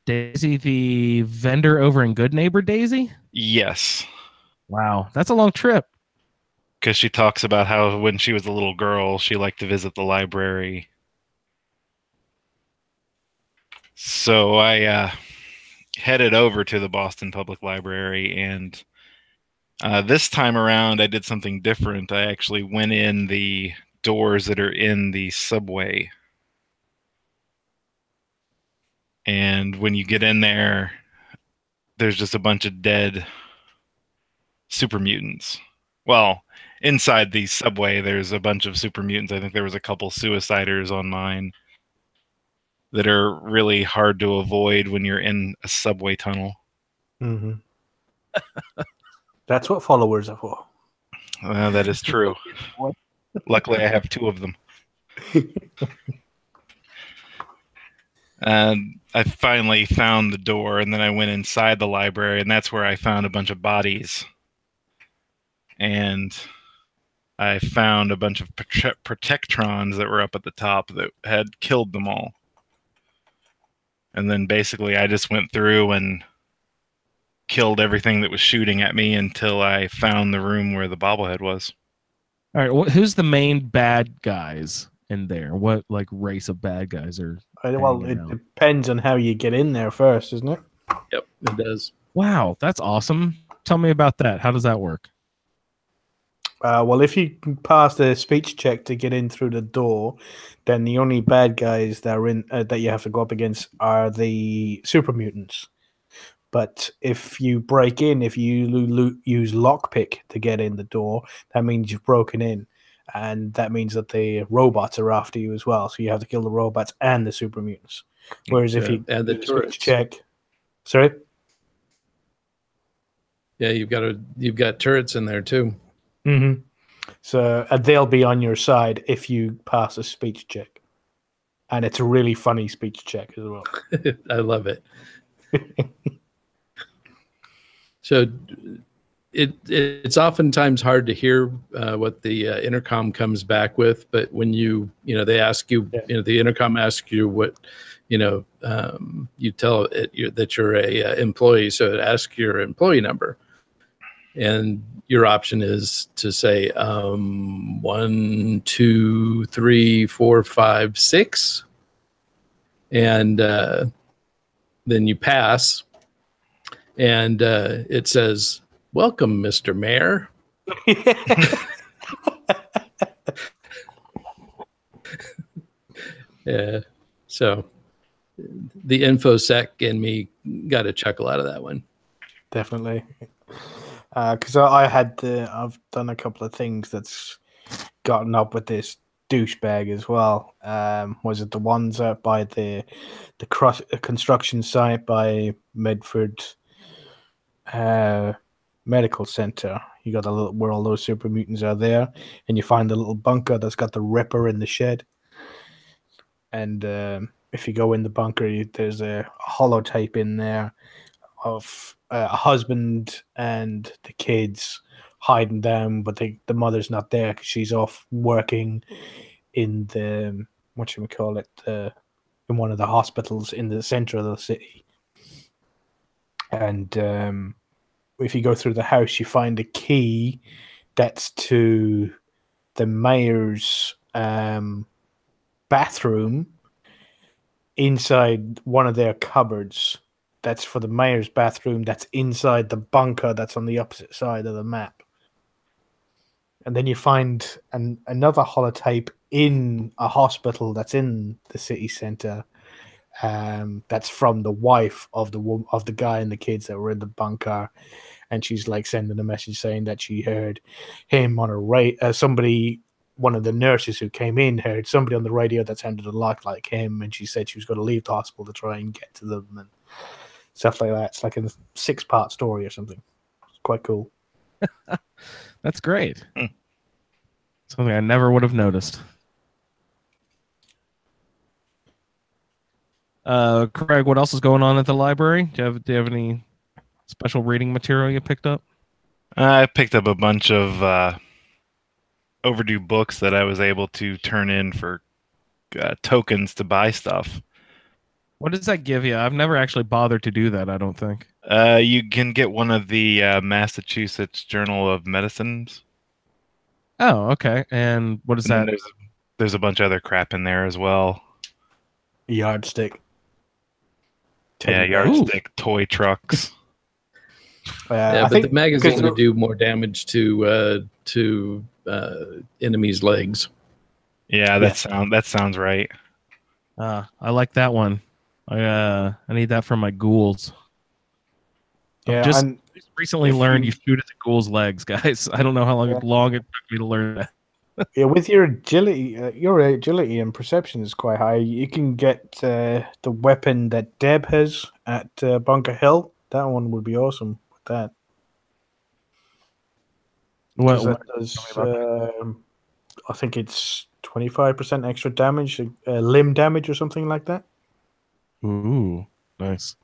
Daisy, the vendor over in Good Neighbor, Daisy? Yes. Wow, that's a long trip. Because she talks about how when she was a little girl, she liked to visit the library. So I headed over to the Boston Public Library, and this time around I did something different. I actually went in the doors that are in the subway. And when you get in there, there's just a bunch of dead super mutants. Well, inside the subway, there's a bunch of super mutants. I think there was a couple suiciders on mine that are really hard to avoid when you're in a subway tunnel. Mm-hmm. That's what followers are for. That is true. Luckily, I have 2 of them. And I finally found the door, and then I went inside the library, and that's where I found a bunch of bodies. And I found a bunch of protectrons that were up at the top that had killed them all. And then basically I just went through and killed everything that was shooting at me until I found the room where the bobblehead was. All right, who's the main bad guys in there? What like race of bad guys are? Well, it depends on how you get in there first, isn't it? Yep, it does. Wow, that's awesome. Tell me about that. How does that work? Well, if you pass the speech check to get in through the door, then the only bad guys that are in that you have to go up against are the super mutants. But if you break in, if you use lockpick to get in the door, that means you've broken in, and that means that the robots are after you as well. So you have to kill the robots and the super mutants. Whereas if you and the turrets check, sorry, yeah, you've got turrets in there too. Mm-hmm. So they'll be on your side if you pass a speech check, and it's a really funny speech check as well. I love it. So it's oftentimes hard to hear what the intercom comes back with, but when they ask you, the intercom asks you what, you tell it that you're a employee, so it asks your employee number, and your option is to say 1, 2, 3, 4, 5, 6, and then you pass. And it says, "Welcome, Mr. Mayor." Yeah. So the infosec in me got a chuckle out of that one. Definitely. Because I've done a couple of things that's gotten up with this douchebag as well. Was it the ones out by the construction site by Medford Medical Center? You got where all those super mutants are there, and you find the little bunker that's got the Ripper in the shed. And if you go in the bunker, there's a holotape in there of a husband and the kids hiding down, but the mother's not there because she's off working in the in one of the hospitals in the center of the city. And if you go through the house, you find a key that's to the mayor's bathroom inside one of their cupboards. That's for the mayor's bathroom. That's inside the bunker that's on the opposite side of the map. And then you find another holotape in a hospital that's in the city center. That's from the wife of the guy and the kids that were in the bunker, and she's like sending a message saying that she heard him on somebody one of the nurses who came in heard somebody on the radio that sounded a lot like him, and she said she was going to leave the hospital to try and get to them and stuff like that. It's like a 6-part story or something. It's quite cool. That's great. Something I never would have noticed. Craig, what else is going on at the library? Do you have any special reading material you picked up? I picked up a bunch of overdue books that I was able to turn in for tokens to buy stuff. What does that give you? I've never actually bothered to do that, I don't think. You can get one of the Massachusetts Journal of Medicines. Oh, okay. And what is that? There's a bunch of other crap in there as well. Yardstick. Yeah, yardstick, toy trucks. Yeah, but the magazine would do more damage to enemies' legs. Yeah, that sounds right. I like that one. I need that for my ghouls. Yeah, just recently learned you shoot at the ghoul's legs, guys. I don't know how long it took me to learn that. Yeah, with your agility and perception is quite high. You can get the weapon that Deb has at Bunker Hill. That one would be awesome with that. What does, I think it's 25% extra damage, limb damage or something like that. Ooh, nice.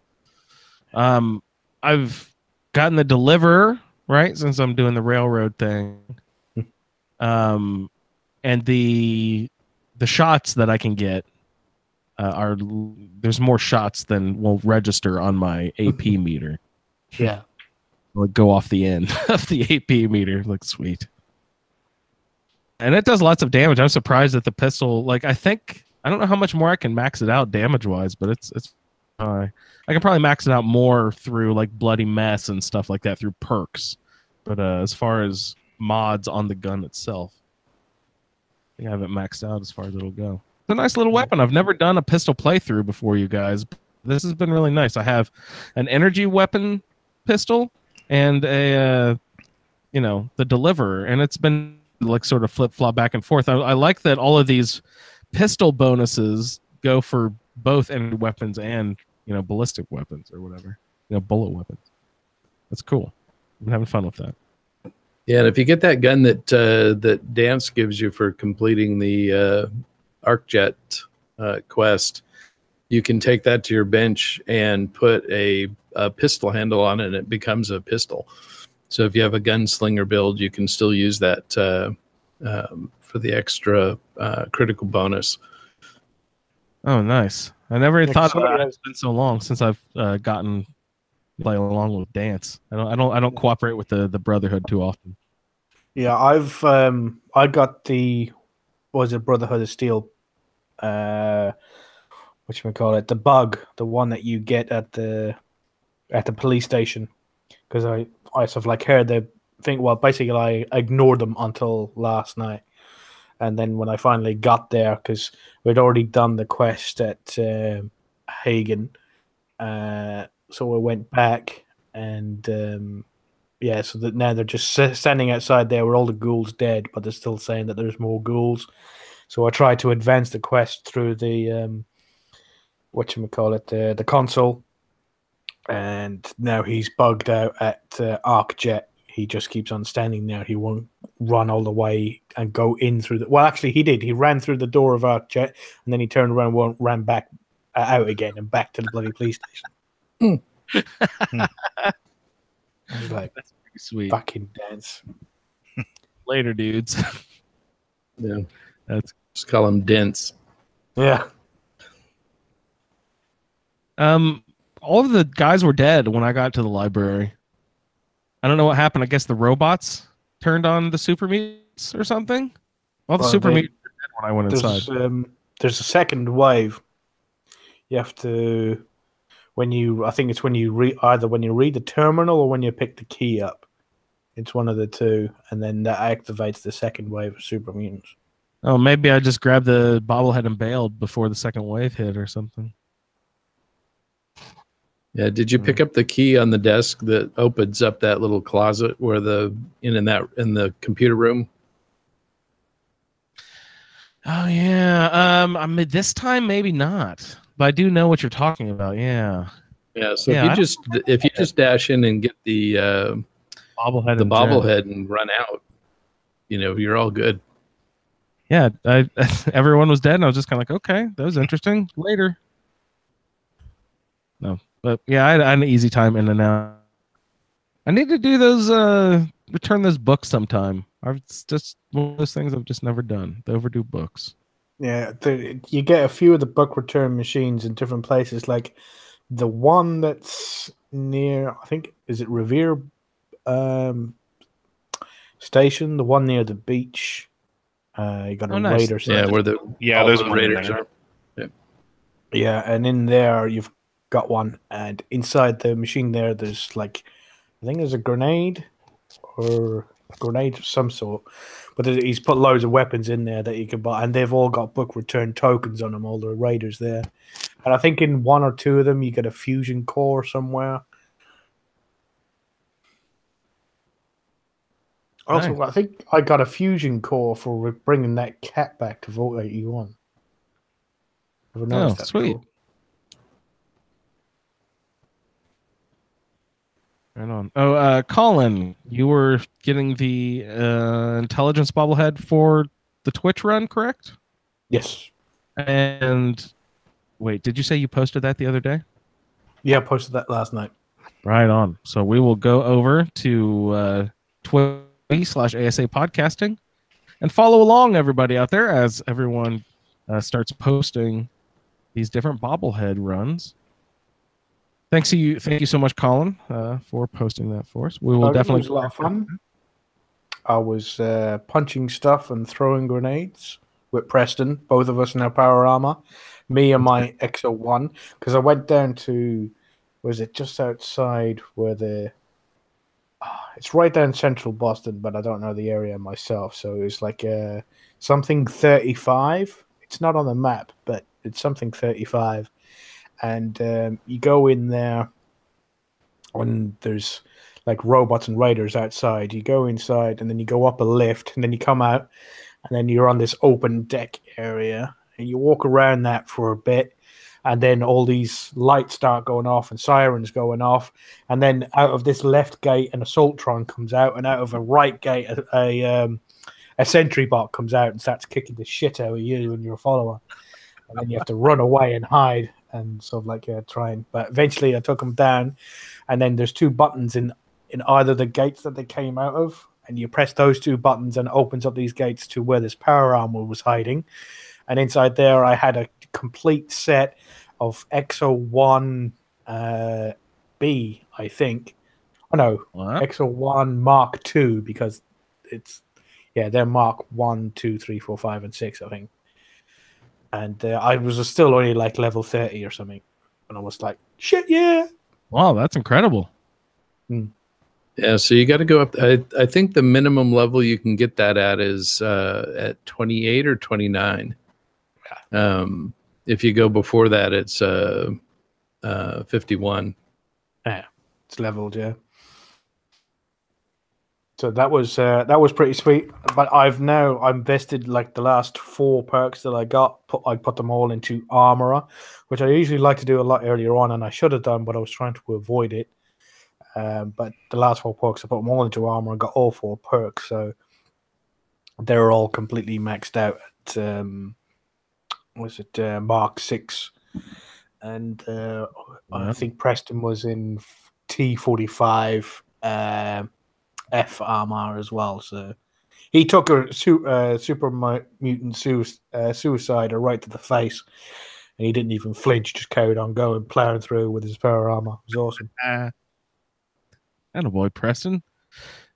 I've gotten the deliverer, right, since I'm doing the railroad thing. And the shots that I can get there's more shots than will register on my AP meter. Yeah. Like go off the end of the AP meter. Looks sweet. And it does lots of damage. I'm surprised that the pistol, like I don't know how much more I can max it out damage wise, but it's I can probably max it out more through like bloody mess and stuff like that through perks. But as far as mods on the gun itself, I think I haven't maxed out as far as it'll go. It's a nice little weapon. I've never done a pistol playthrough before, you guys. This has been really nice. I have an energy weapon pistol and the deliverer, and it's been like sort of flip-flop back and forth. I like that all of these pistol bonuses go for both energy weapons and ballistic weapons or whatever, bullet weapons. That's cool. I'm having fun with that. Yeah, and if you get that gun that Dance gives you for completing the ArcJet quest, you can take that to your bench and put a pistol handle on it, and it becomes a pistol. So if you have a gunslinger build, you can still use that for the extra critical bonus. Oh, nice. I never thought about it. It's been so long since I've gotten play along with Dance. I don't cooperate with the Brotherhood too often. Yeah, I got the Brotherhood of Steel, whatchamacallit, the bug, the one that you get at the police station, because I sort of like heard the thing. Well, basically I ignored them until last night, and then when I finally got there, because we'd already done the quest at Hagen, so I went back and so that now they're just standing outside there where all the ghouls dead, but they're still saying that there's more ghouls. So I tried to advance the quest through the the console, and now he's bugged out at ArcJet. He just keeps on standing there. He won't run all the way and go in through the. Well, actually, he did. He ran through the door of ArcJet, and then he turned around and ran back out again and back to the bloody police station. I was like, that's pretty sweet. Fucking Dance. Later, dudes. Yeah, that's just call him Dents. Yeah. All of the guys were dead when I got to the library. I don't know what happened. I guess the robots turned on the super mutants or something. All the super mutants were dead when I went inside. There's a second wave. You have to. I think it's when you either when you read the terminal or when you pick the key up. It's one of the two, and then that activates the second wave of super mutants. Oh, maybe I just grabbed the bobblehead and bailed before the second wave hit or something. Yeah, did you pick up the key on the desk that opens up that little closet where in the computer room? Oh yeah. I mean, this time maybe not, but I do know what you're talking about. Yeah. Yeah. So Yeah. if you just dash in and get Bobblehead the and gem. bobblehead and run out, you're all good. Yeah. Everyone was dead, and I was just kind of like, okay, that was interesting. Later. No, but yeah, I had an easy time in and out. I need to do those. Return those books sometime. It's just one of those things I've just never done. The overdue books. Yeah, you get a few of the book return machines in different places. Like the one that's near, I think, is it Revere Station? The one near the beach. You got a Nice. Raider. Yeah, where Yeah, all there's the one in raiders there. are. Yeah, and in there you've got one, and inside the machine there's like, I think there's a grenade or a grenade of some sort, but he's put loads of weapons in there that you can buy, and they've all got book return tokens on them. All the raiders there, and I think in one or two of them you get a fusion core somewhere. Also, Nice. I think I got a fusion core for bringing that cat back to Vault 81. Ever Oh, noticed that sweet. before? Right on. Oh, Colin, you were getting the intelligence bobblehead for the Twitch run, correct? Yes. And wait, did you say you posted that the other day? Yeah, I posted that last night. Right on. So we will go over to Twitch.tv/ASA podcasting and follow along, everybody out there, as everyone starts posting these different bobblehead runs. Thank you so much, Colin, for posting that for us. We will definitely. It was a lot of fun. I was punching stuff and throwing grenades with Preston, both of us in our power armor. Me and my XO1, because I went down to, was it just outside where it's right down central Boston, but I don't know the area myself. So it was like something 35. It's not on the map, but it's something 35. And you go in there when there's like robots and raiders outside. You go inside and then you go up a lift and then you come out and then you're on this open deck area and you walk around that for a bit. And then all these lights start going off and sirens going off. And then out of this left gate, an assaultron comes out, and out of a right gate, a sentry bot comes out and starts kicking the shit out of you and your follower. And then you have to run away and hide and sort of like try and. But eventually, I took them down, and then there's two buttons in either the gates that they came out of, and you press those two buttons, and it opens up these gates to where this power armor was hiding. And inside there, I had a complete set of XO1 B, I think. Oh no, What? XO1 Mark II, because they're Mark 1, 2, 3, 4, 5, and 6, I think. And I was still only like level 30 or something. And I was like, shit, yeah. Wow, that's incredible. Yeah, so you got to go up. I think the minimum level you can get that at is at 28 or 29. If you go before that, it's 51. Yeah, it's leveled, yeah. So that was pretty sweet. But I invested like the last 4 perks that I got. I put them all into Armorer, which I usually like to do a lot earlier on, and I should have done, but I was trying to avoid it. But the last 4 perks, I put them all into Armor and got all 4 perks, so they're all completely maxed out at Mark 6, and I think Preston was in T45 F armor as well. So he took a super mutant suicider right to the face, and he didn't even flinch; just carried on going, plowing through with his power armor. It was awesome. Attaboy, Preston.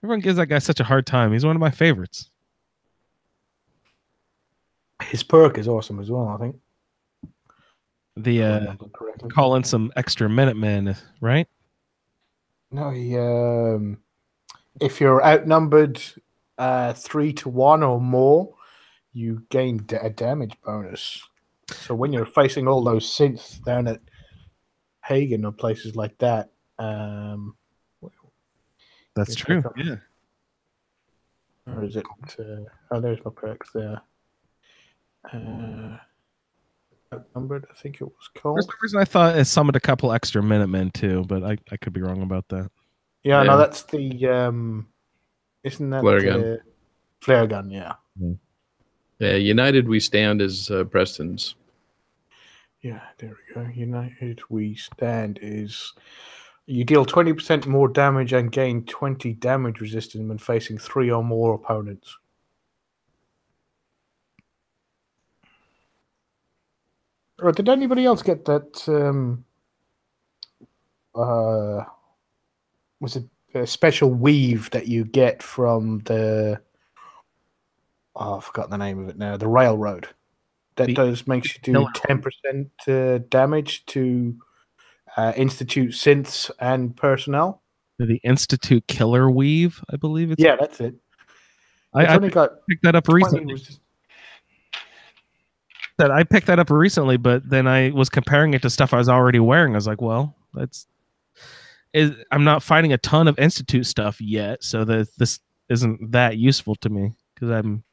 Everyone gives that guy such a hard time. He's one of my favorites. His perk is awesome as well, I think. The call in some extra Minutemen, right? No, if you're outnumbered 3-1 or more, you gain a damage bonus. So when you're facing all those synths down at Hagen or places like that, that's true. Yeah. Or is it? There's my perks there. Outnumbered, I think it was For called. some reason, I thought it summoned a couple extra Minutemen too, but I could be wrong about that. Yeah, Yeah. no, that's the isn't that Flare the gun. flare gun? Yeah, Yeah, United We Stand is Preston's. yeah. There we go. United We Stand is you deal 20% more damage and gain 20 damage resistance when facing 3 or more opponents. Or did anybody else get that? Was it a special weave that you get from the? Oh, I've forgotten the name of it now. The railroad that makes you do 10% damage to institute synths and personnel. The Institute Killer Weave, I believe it's. Yeah, that's it. It's I only got picked that up 20 recently. I picked that up recently, but then I was comparing it to stuff I was already wearing. I was like, well, I'm not finding a ton of Institute stuff yet, so this isn't that useful to me because I'm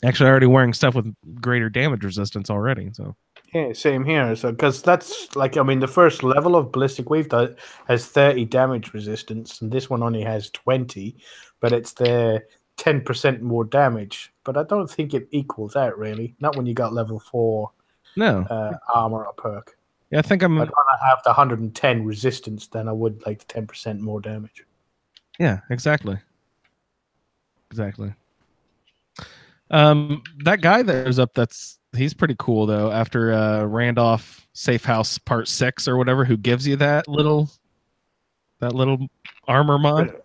actually already wearing stuff with greater damage resistance already. So Yeah, same here. So because that's like, I mean, the first level of ballistic weave has 30 damage resistance, and this one only has 20, but it's the 10% more damage. But I don't think it equals out really. Not when you got level 4 no, armor or perk. yeah, I think I'm. I'd rather have the 110 resistance than I would like the 10% more damage. Yeah, exactly. That guy that was up, he's pretty cool though. After Randolph Safe House Part 6 or whatever, who gives you that little armor mod?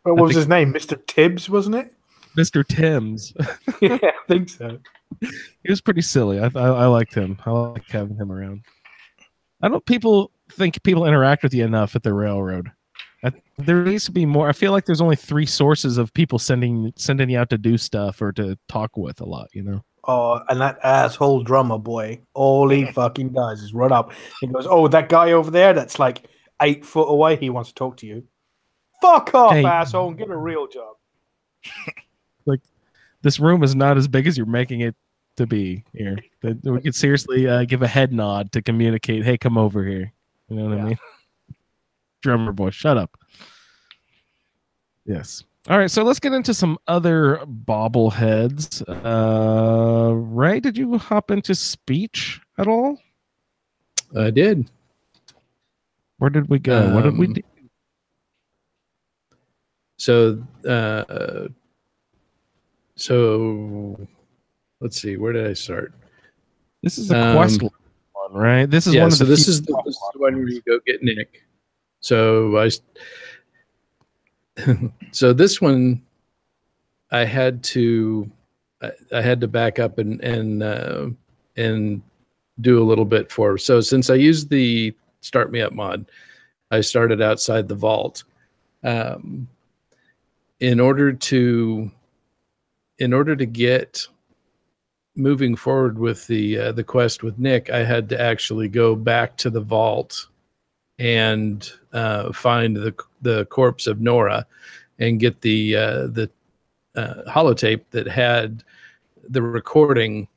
What was his name? Mr. Tibbs, wasn't it? Mr. Timms. Yeah, I think so. He was pretty silly. I liked him. I like having him around. People think people interact with you enough at the railroad. There needs to be more. I feel like there's only 3 sources of people sending you out to do stuff or to talk with a lot, you know? Oh, and that asshole drummer boy, all he fucking does is run up. He goes, "Oh, that guy over there that's like 8 foot away, he wants to talk to you. Fuck off, Hey. asshole, and get a real job." Like, this room is not as big as you're making it to be here. We could seriously give a head nod to communicate, hey, come over here. You know what I mean? Drummer boy, shut up. Yes. All right, so let's get into some other bobbleheads. Ray, did you hop into speech at all? I did. Where did we go? What did we do? So let's see. Where did I start? This is the quest one, right? This is one of the. This is the one where you go get Nick. So so this one, I had to back up and do a little bit for. So since I used the Start Me Up mod, I started outside the vault. In order to get moving forward with the quest with Nick, I had to actually go back to the vault and find the corpse of Nora and get the holotape that had the recording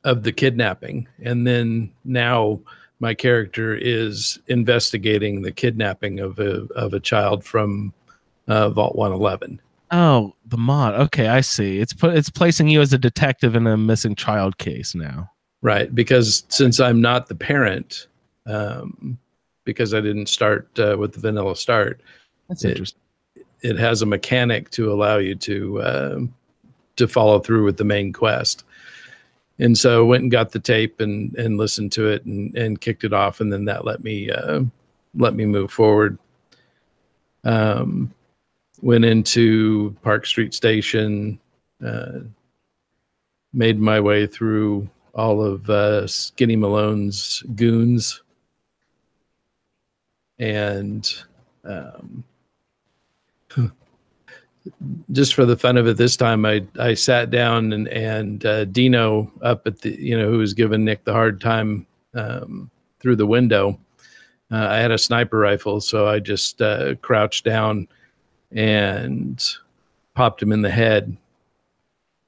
of the kidnapping. And then now my character is investigating the kidnapping of a child from Vault 111. Oh, the mod. Okay, I see. It's placing you as a detective in a missing child case now. Right, because since I'm not the parent, because I didn't start with the vanilla start. That's interesting. It has a mechanic to allow you to follow through with the main quest. And so went and got the tape and listened to it and kicked it off, and then that let me move forward. Went into Park Street Station, made my way through all of Skinny Malone's goons, and just for the fun of it this time, I sat down and Dino up at the, who was giving Nick the hard time through the window. I had a sniper rifle, so I just crouched down and popped him in the head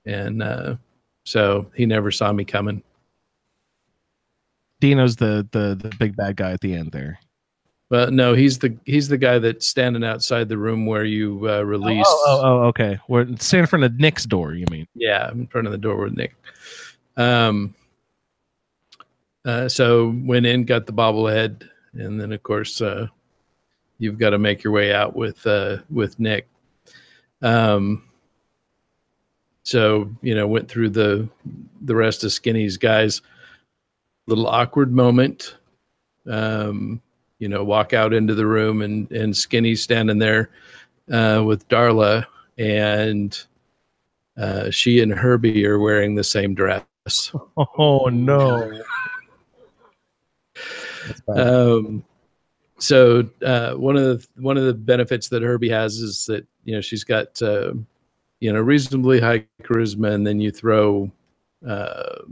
and so he never saw me coming. Dino's the big bad guy at the end there. Well, no, he's the guy that's standing outside the room where you release. Okay. We're standing in front of Nick's door, you mean? Yeah, in front of the door with Nick. So went in, got the bobblehead, and then of course you've got to make your way out with Nick. So went through the rest of Skinny's guys. Little awkward moment. Walk out into the room and Skinny's standing there with Darla, and she and Herbie are wearing the same dress. Oh no. So one of the benefits that Herbie has is that she's got reasonably high charisma, and then you throw the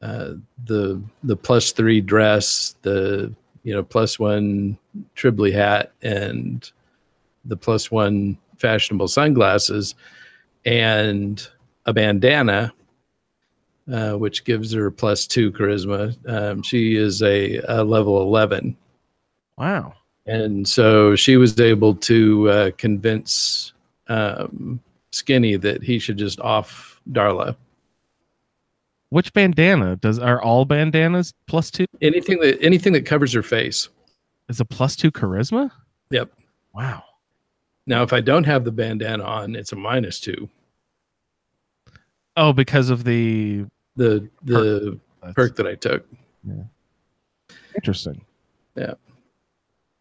+3 dress, the +1 Tribbley hat, and the +1 fashionable sunglasses, and a bandana, which gives her +2 charisma. She is a level 11. Wow. And so she was able to convince Skinny that he should just off Darla. Which bandana? Are all bandanas +2? Anything that covers her face. Is a +2 charisma? Yep. Wow. Now, if I don't have the bandana on, it's a -2. Oh, because of the perk that I took. Yeah. Interesting. Yeah.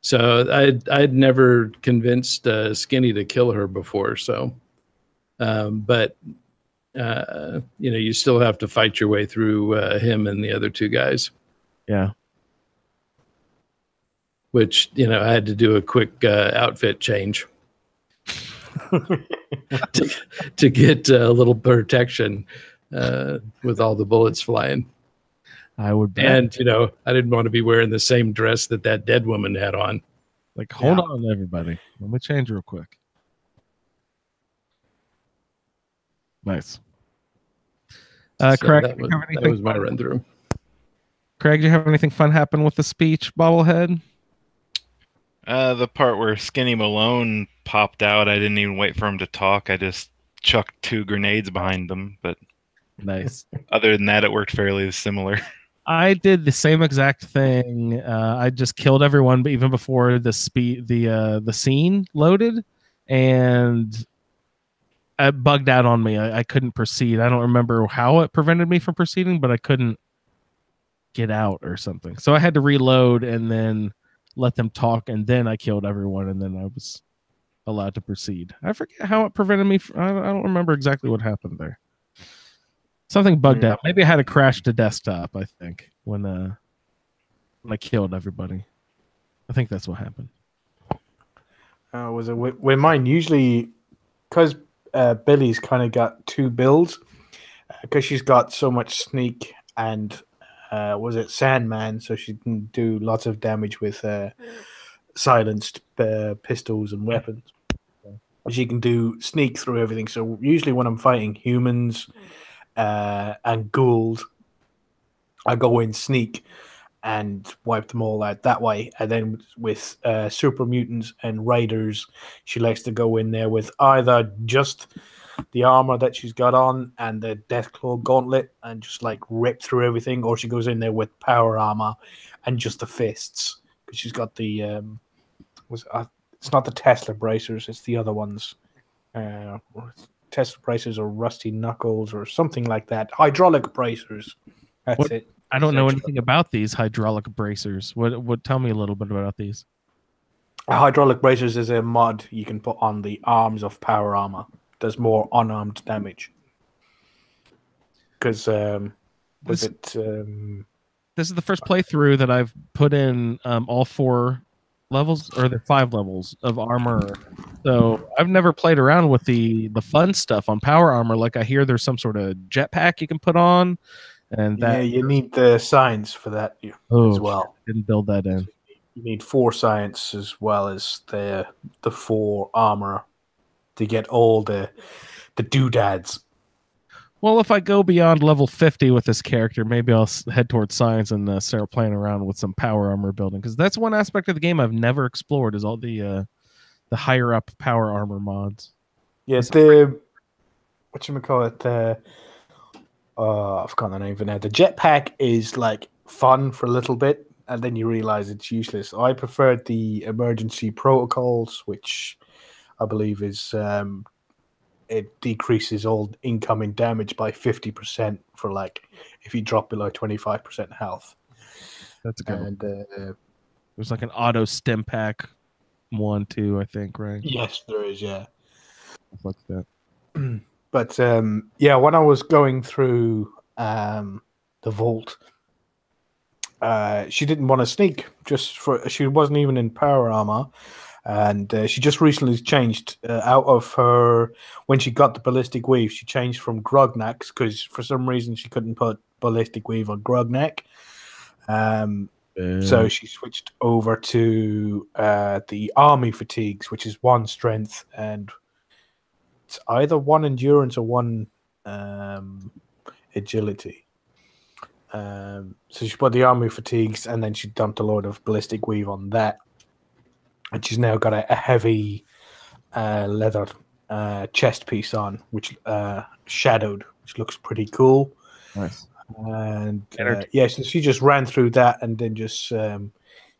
So I'd never convinced Skinny to kill her before. So, but you still have to fight your way through him and the other two guys. Yeah. Which I had to do a quick outfit change to get a little protection with all the bullets flying. I would bet. And I didn't want to be wearing the same dress that dead woman had on. Like, hold on, everybody. Let me change real quick. Nice. Craig, that was my run through. Craig, do you have anything fun happen with the speech bobblehead? The part where Skinny Malone popped out, I didn't even wait for him to talk. I just chucked 2 grenades behind them. But nice. Other than that, it worked fairly similar. I did the same exact thing. I just killed everyone, but even before the scene loaded, and it bugged out on me. I couldn't proceed. I don't remember how it prevented me from proceeding, but I couldn't get out or something. So I had to reload and then let them talk, and then I killed everyone, and then I was allowed to proceed. I forget how it prevented me. I don't remember exactly what happened there. Something bugged out. Maybe I had to crash the desktop, I think, when I killed everybody. I think that's what happened. Was it with mine? Usually, because Billy's kind of got 2 builds, because she's got so much sneak and was it Sandman, so she can do lots of damage with silenced pistols and weapons. She can do sneak through everything. So usually when I'm fighting humans and ghouls, I go in sneak and wipe them all out that way. And then with super mutants and raiders, she likes to go in there with either just the armor that she's got on and the Deathclaw gauntlet and just like rip through everything, or she goes in there with power armor and just the fists, because she's got the it's not the Tesla bracers, it's the other ones. Tesla bracers or rusty knuckles or something like that. Hydraulic bracers. That's it. I don't know anything about these hydraulic bracers. What? Tell me a little bit about these. Hydraulic bracers is a mod you can put on the arms of power armor. Does more unarmed damage. Because this is the first playthrough that I've put in all 4 levels, or the 5 levels of armor. So I've never played around with the fun stuff on power armor. Like I hear there's some sort of jetpack you can put on, and that you need the science for that as well. Didn't build that in. You need 4 science as well as the 4 armor to get all the doodads. Well, if I go beyond level 50 with this character, maybe I'll head towards science and start playing around with some power armor building, because that's one aspect of the game I've never explored is all the higher up power armor mods. Yeah, whatchamacallit, I've forgotten the name for now. The jetpack is like fun for a little bit, and then you realize it's useless. I preferred the emergency protocols, which I believe is it decreases all incoming damage by 50% for like if you drop below 25% health. That's good. And there's like an auto stim pack 1, 2, I think, right? yes, there is. Yeah, Like that. But yeah, when I was going through the vault, she didn't want to sneak. She wasn't even in power armor, and she just recently changed out of her when she got the ballistic weave. She changed from Grognak's because for some reason she couldn't put ballistic weave on Grognak. So she switched over to the army fatigues, which is 1 strength and it's either 1 endurance or 1 agility. So she put the army fatigues and then she dumped a load of ballistic weave on that. And she's now got a heavy leather chest piece on, which shadowed, which looks pretty cool. Nice. And yeah, so she just ran through that and then just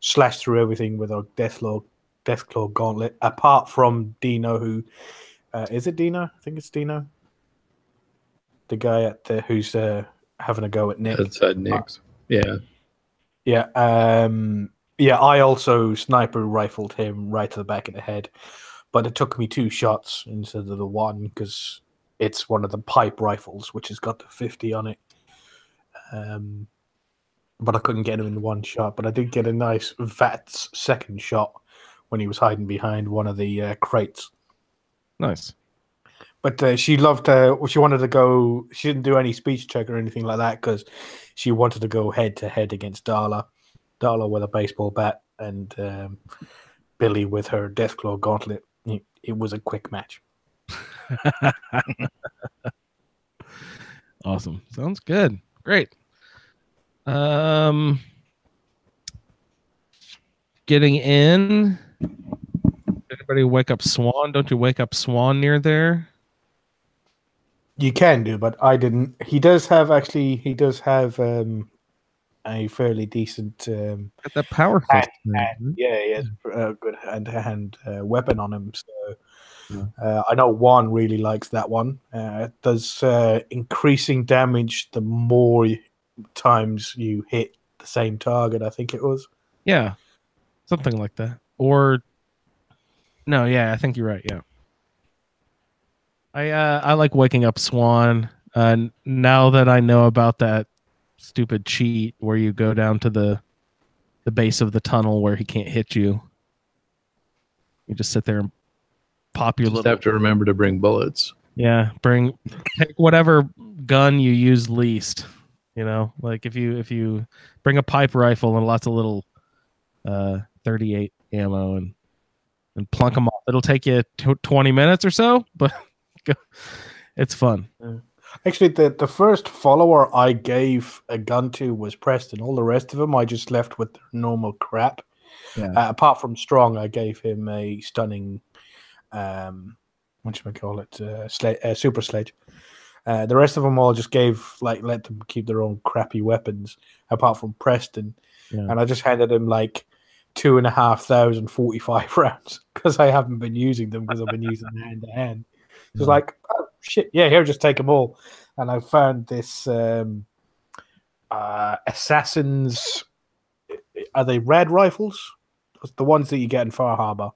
slashed through everything with her Deathclaw gauntlet, apart from Dino, who is it Dino? I think it's Dino. The guy who's having a go at Nick. Outside Nick's. Yeah. Yeah. Yeah, I also sniper rifled him right to the back of the head. But it took me 2 shots instead of the 1 because it's one of the pipe rifles, which has got the 50 on it. But I couldn't get him in 1 shot. But I did get a nice VATS second shot when he was hiding behind one of the crates. Nice. But she loved. She wanted to go. She didn't do any speech check or anything like that because she wanted to go head to head against Darla. Darla with a baseball bat and Billy with her Deathclaw gauntlet. It was a quick match. Awesome. Sounds good. Great. Getting in. Anybody wake up Swan? Don't you wake up Swan near there? You can do, but I didn't. He does have a fairly decent Got that power fist. yeah, he has a good hand-to-hand weapon on him. So I know Juan really likes that one. It does increasing damage the more times you hit the same target. I think it was. Yeah, something like that. Or no, yeah, I think you're right. Yeah. I like waking up Swan. Now that I know about that stupid cheat where you go down to the base of the tunnel where he can't hit you, you just sit there and pop your Just have to remember to bring bullets. Yeah, pick whatever gun you use least. You know, like if you bring a pipe rifle and lots of little 38 ammo and plunk them off, it'll take you 20 minutes or so, but it's fun. Actually, the first follower I gave a gun to was Preston. All the rest of them I just left with their normal crap. Yeah. Apart from Strong, I gave him a stunning, super sledge. The rest of them all just let them keep their own crappy weapons. Apart from Preston, and I just handed him like 2,500 45 rounds because I haven't been using them because I've been using hand to hand. It was like, oh shit, yeah, here, just take them all. And I found this Assassins. Are they red rifles? The ones that you get in Far Harbor.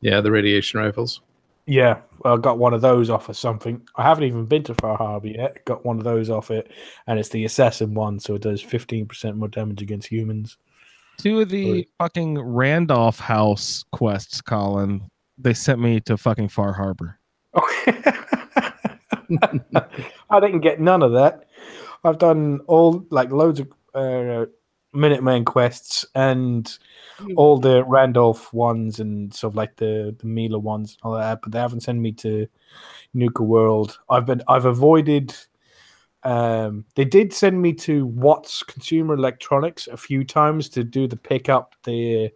Yeah, the radiation rifles. Yeah, well, I got one of those off of something. I haven't even been to Far Harbor yet. Got one of those off it, and it's the Assassin one, so it does 15% more damage against humans. 2 of the fucking Randolph House quests, Colin, they sent me to fucking Far Harbor. I didn't get none of that. I've done loads of Minutemen quests and all the Randolph ones and sort of like the Mila ones and all that, but they haven't sent me to Nuka World. I've avoided. They did send me to Watts Consumer Electronics a few times to do the pickup, the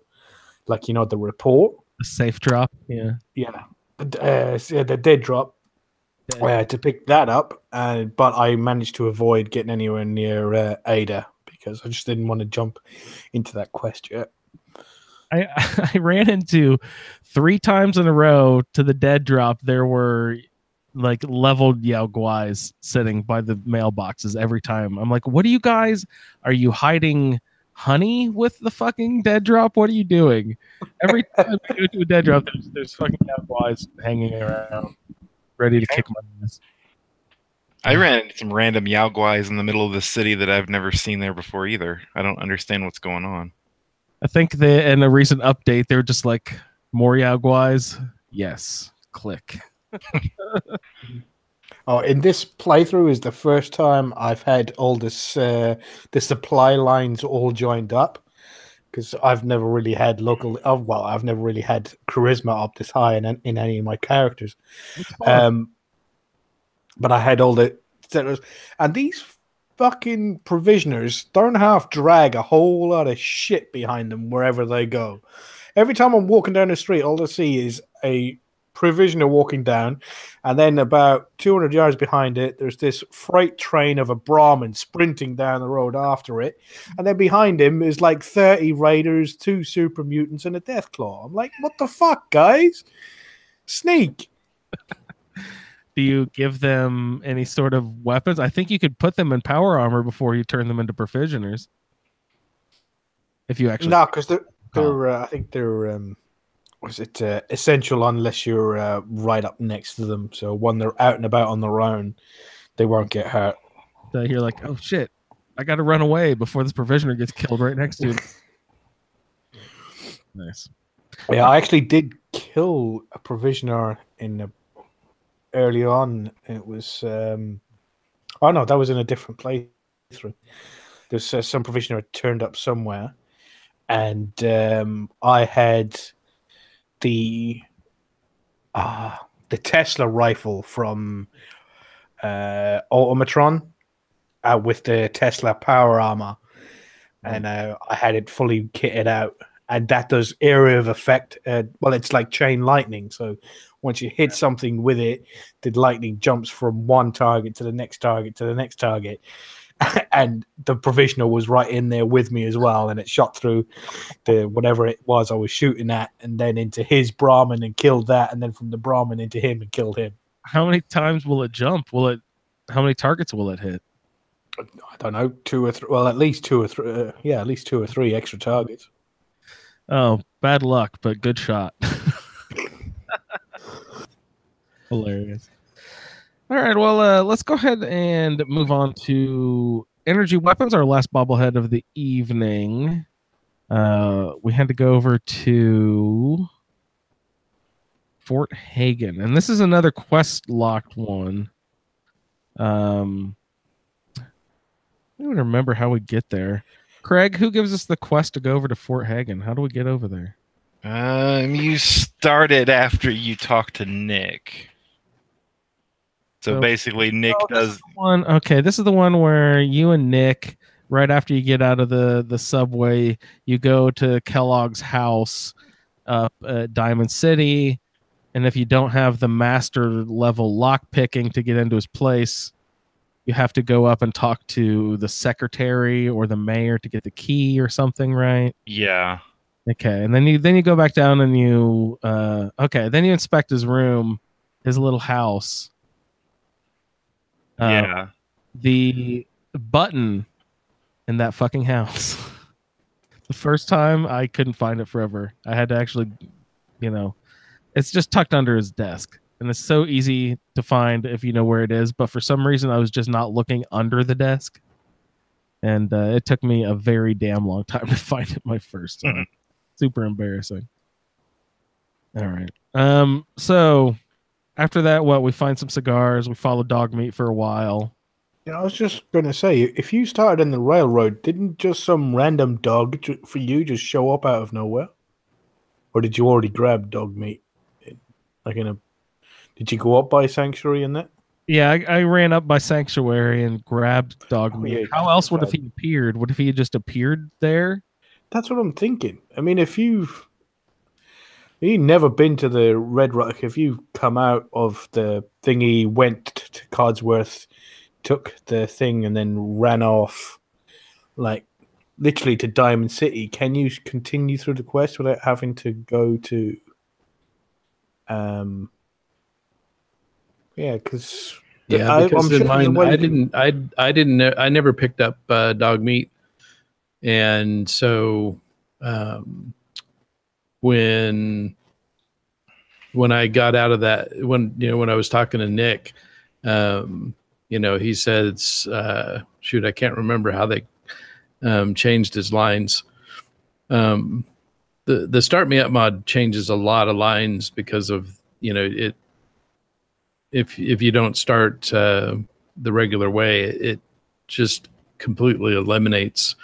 report. The safe drop. Yeah. The dead drop. To pick that up, but I managed to avoid getting anywhere near Ada because I just didn't want to jump into that quest yet. I ran into 3 times in a row to the dead drop. There were like leveled Yao Guais sitting by the mailboxes every time. I'm like, what are you guys? Are you hiding honey with the fucking dead drop? What are you doing? Every time I go to a dead drop, there's fucking Yao Guais hanging around, ready to kick my ass. I ran into some random Yao Guais in the middle of the city that I've never seen there before either. I don't understand what's going on. I think in a recent update, they're just like, more Yao Guais? Yes. Click. In this playthrough is the first time I've had all this the supply lines all joined up, because I've never really had I've never really had charisma up this high in any of my characters. But I had all the settlers, and these fucking provisioners don't half drag a whole lot of shit behind them wherever they go. Every time I'm walking down the street, all I see is a provisioner walking down, and then about 200 yards behind it, there's this freight train of a Brahmin sprinting down the road after it, and then behind him is like 30 raiders, 2 super mutants, and a Deathclaw. I'm like, what the fuck, guys? Sneak. Do you give them any sort of weapons? I think you could put them in power armor before you turn them into provisioners. If you actually because they're I think they're essential unless you're right up next to them. So when they're out and about on their own, they won't get hurt. So you're like, oh shit, I got to run away before this provisioner gets killed right next to him. Nice. Yeah, I actually did kill a provisioner early on. It was that was in a different playthrough. There's some provisioner had turned up somewhere, and I had the Tesla rifle from Automatron with the Tesla power armor, and I had it fully kitted out, and that does area of effect. It's like chain lightning, so once you hit something with it, the lightning jumps from one target to the next target to the next target. And the provisional was right in there with me as well, and it shot through the whatever it was I was shooting at, and then into his Brahmin and killed that, and then from the Brahmin into him and killed him. How many times will it jump? How many targets will it hit? I don't know, 2 or 3. Well, at least 2 or 3. At least 2 or 3 extra targets. Oh, bad luck, but good shot. Hilarious. All right, well, let's go ahead and move on to energy weapons, our last bobblehead of the evening. We had to go over to Fort Hagen, and this is another quest-locked one. I don't even remember how we get there. Craig, who gives us the quest to go over to Fort Hagen? How do we get over there? You started after you talked to Nick. So basically, Nick does one. Okay, this is the one where you and Nick, right after you get out of the subway, you go to Kellogg's house up at Diamond City, and if you don't have the master level lock picking to get into his place, you have to go up and talk to the secretary or the mayor to get the key or something, right? Yeah. Okay, and then you go back down and you then you inspect his room, his little house. Yeah. The button in that fucking house. The first time I couldn't find it forever. I had to actually, it's just tucked under his desk. And it's so easy to find if you know where it is. But for some reason, I was just not looking under the desk. And it took me a very damn long time to find it my first time. Super embarrassing. All right. So after that, we find some cigars. We follow dog meat for a while. Yeah, I was just going to say, if you started in the railroad, didn't just some random dog for you just show up out of nowhere? Or did you already grab dog meat? Like in a, did you go up by Sanctuary in that? Yeah, I ran up by Sanctuary and grabbed dog Oh, meat. yeah, How else would if have he appeared? Would have he just appeared there? that's what I'm thinking. I mean, if you've never been to the Red Rock, if you come out of the thingy, went to Codsworth, took the thing, and then ran off, like literally to Diamond City, can you continue through the quest without having to go to? Yeah, because Yeah, I'm because in sure there's a mine, way you can. I never picked up dog meat, and so um, when I got out of that, when I was talking to Nick, he said, shoot, I can't remember how they changed his lines. The Start Me Up mod changes a lot of lines because of it. If you don't start the regular way, it just completely eliminates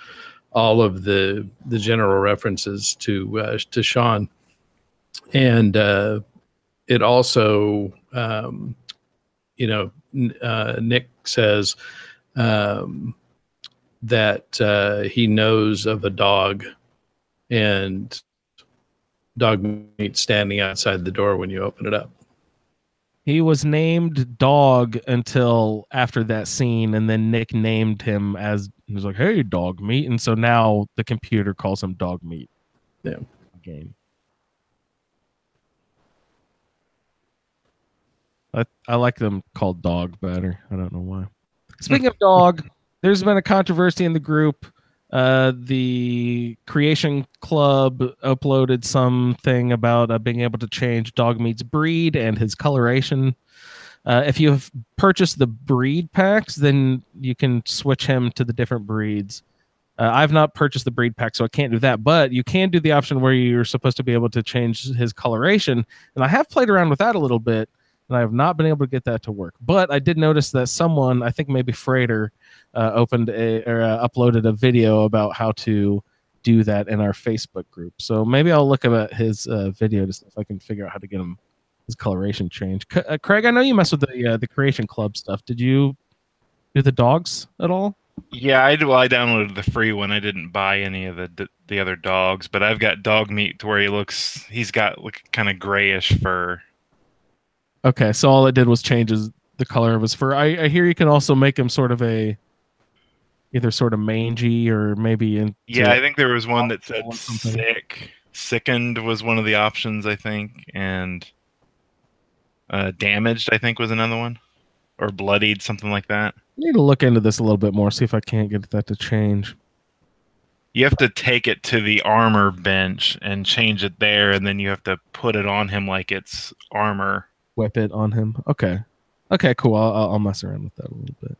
all of the general references to Sean, and it also Nick says that he knows of a dog and dog meat standing outside the door when you open it up. He was named Dog until after that scene, and then Nick named him as he was like, "Hey, Dog Meat," and so now the computer calls him Dog Meat. Yeah. Game. I like them called Dog better. I don't know why. Speaking of dog, there's been a controversy in the group. The Creation Club uploaded something about being able to change Dog Meat's breed and his coloration. If you have purchased the breed packs, then you can switch him to the different breeds. I've not purchased the breed pack, so I can't do that. But you can do the option where you're supposed to be able to change his coloration. And I have played around with that a little bit, and I have not been able to get that to work. But I did notice that someone, I think maybe Freighter, uploaded a video about how to do that in our Facebook group. So maybe I'll look at his video to see if I can figure out how to get him his coloration change. Craig, I know you mess with the Creation Club stuff. Did you do the dogs at all? Yeah, I downloaded the free one. I didn't buy any of the other dogs, but I've got Dog Meat to where he's got kind of grayish fur. Okay, so all it did was change the color of his fur. I hear you can also make him sort of either sort of mangy or maybe yeah, I think there was one that said sickened was one of the options, I think, and damaged, I think, was another one, or bloodied, something like that. I need to look into this a little bit more, see if I can't get that to change. You have to take it to the armor bench and change it there, and then you have to put it on him like it's armor. Whip it on him. Okay, cool. I'll mess around with that a little bit.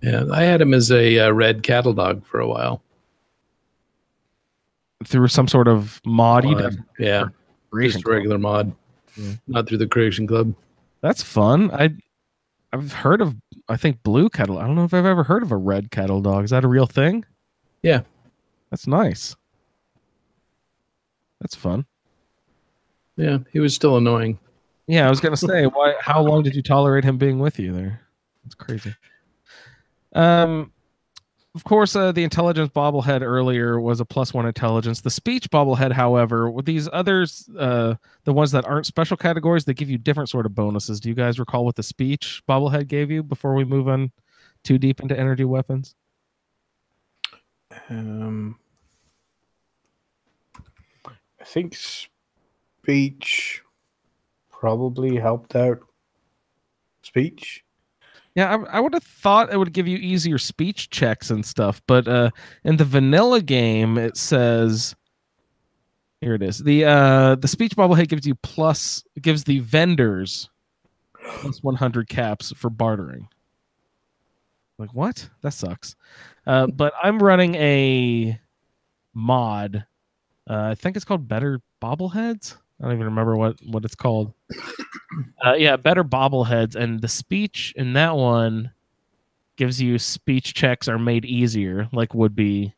Yeah, I had him as a red cattle dog for a while. Through some sort of mod? Yeah, just a regular mod. Yeah. Not through the Creation Club. That's fun. I've heard of, I think, blue cattle. I don't know if I've ever heard of a red cattle dog. Is that a real thing? Yeah. That's nice. That's fun. Yeah, he was still annoying. Yeah, I was gonna say, how long did you tolerate him being with you there? That's crazy. Of course, the intelligence bobblehead earlier was a +1 intelligence. The speech bobblehead, however, with these others, the ones that aren't special categories, they give you different sort of bonuses. Do you guys recall what the speech bobblehead gave you before we move on too deep into energy weapons? I think speech probably helped out. Speech. Yeah, I would have thought it would give you easier speech checks and stuff, but in the vanilla game, it says here it is. The speech bobblehead gives the vendors +100 caps for bartering. Like, what? That sucks. But I'm running a mod. I think it's called Better Bobbleheads. I don't even remember what it's called. Yeah, Better Bobbleheads, and the speech in that one gives you speech checks are made easier, like would be,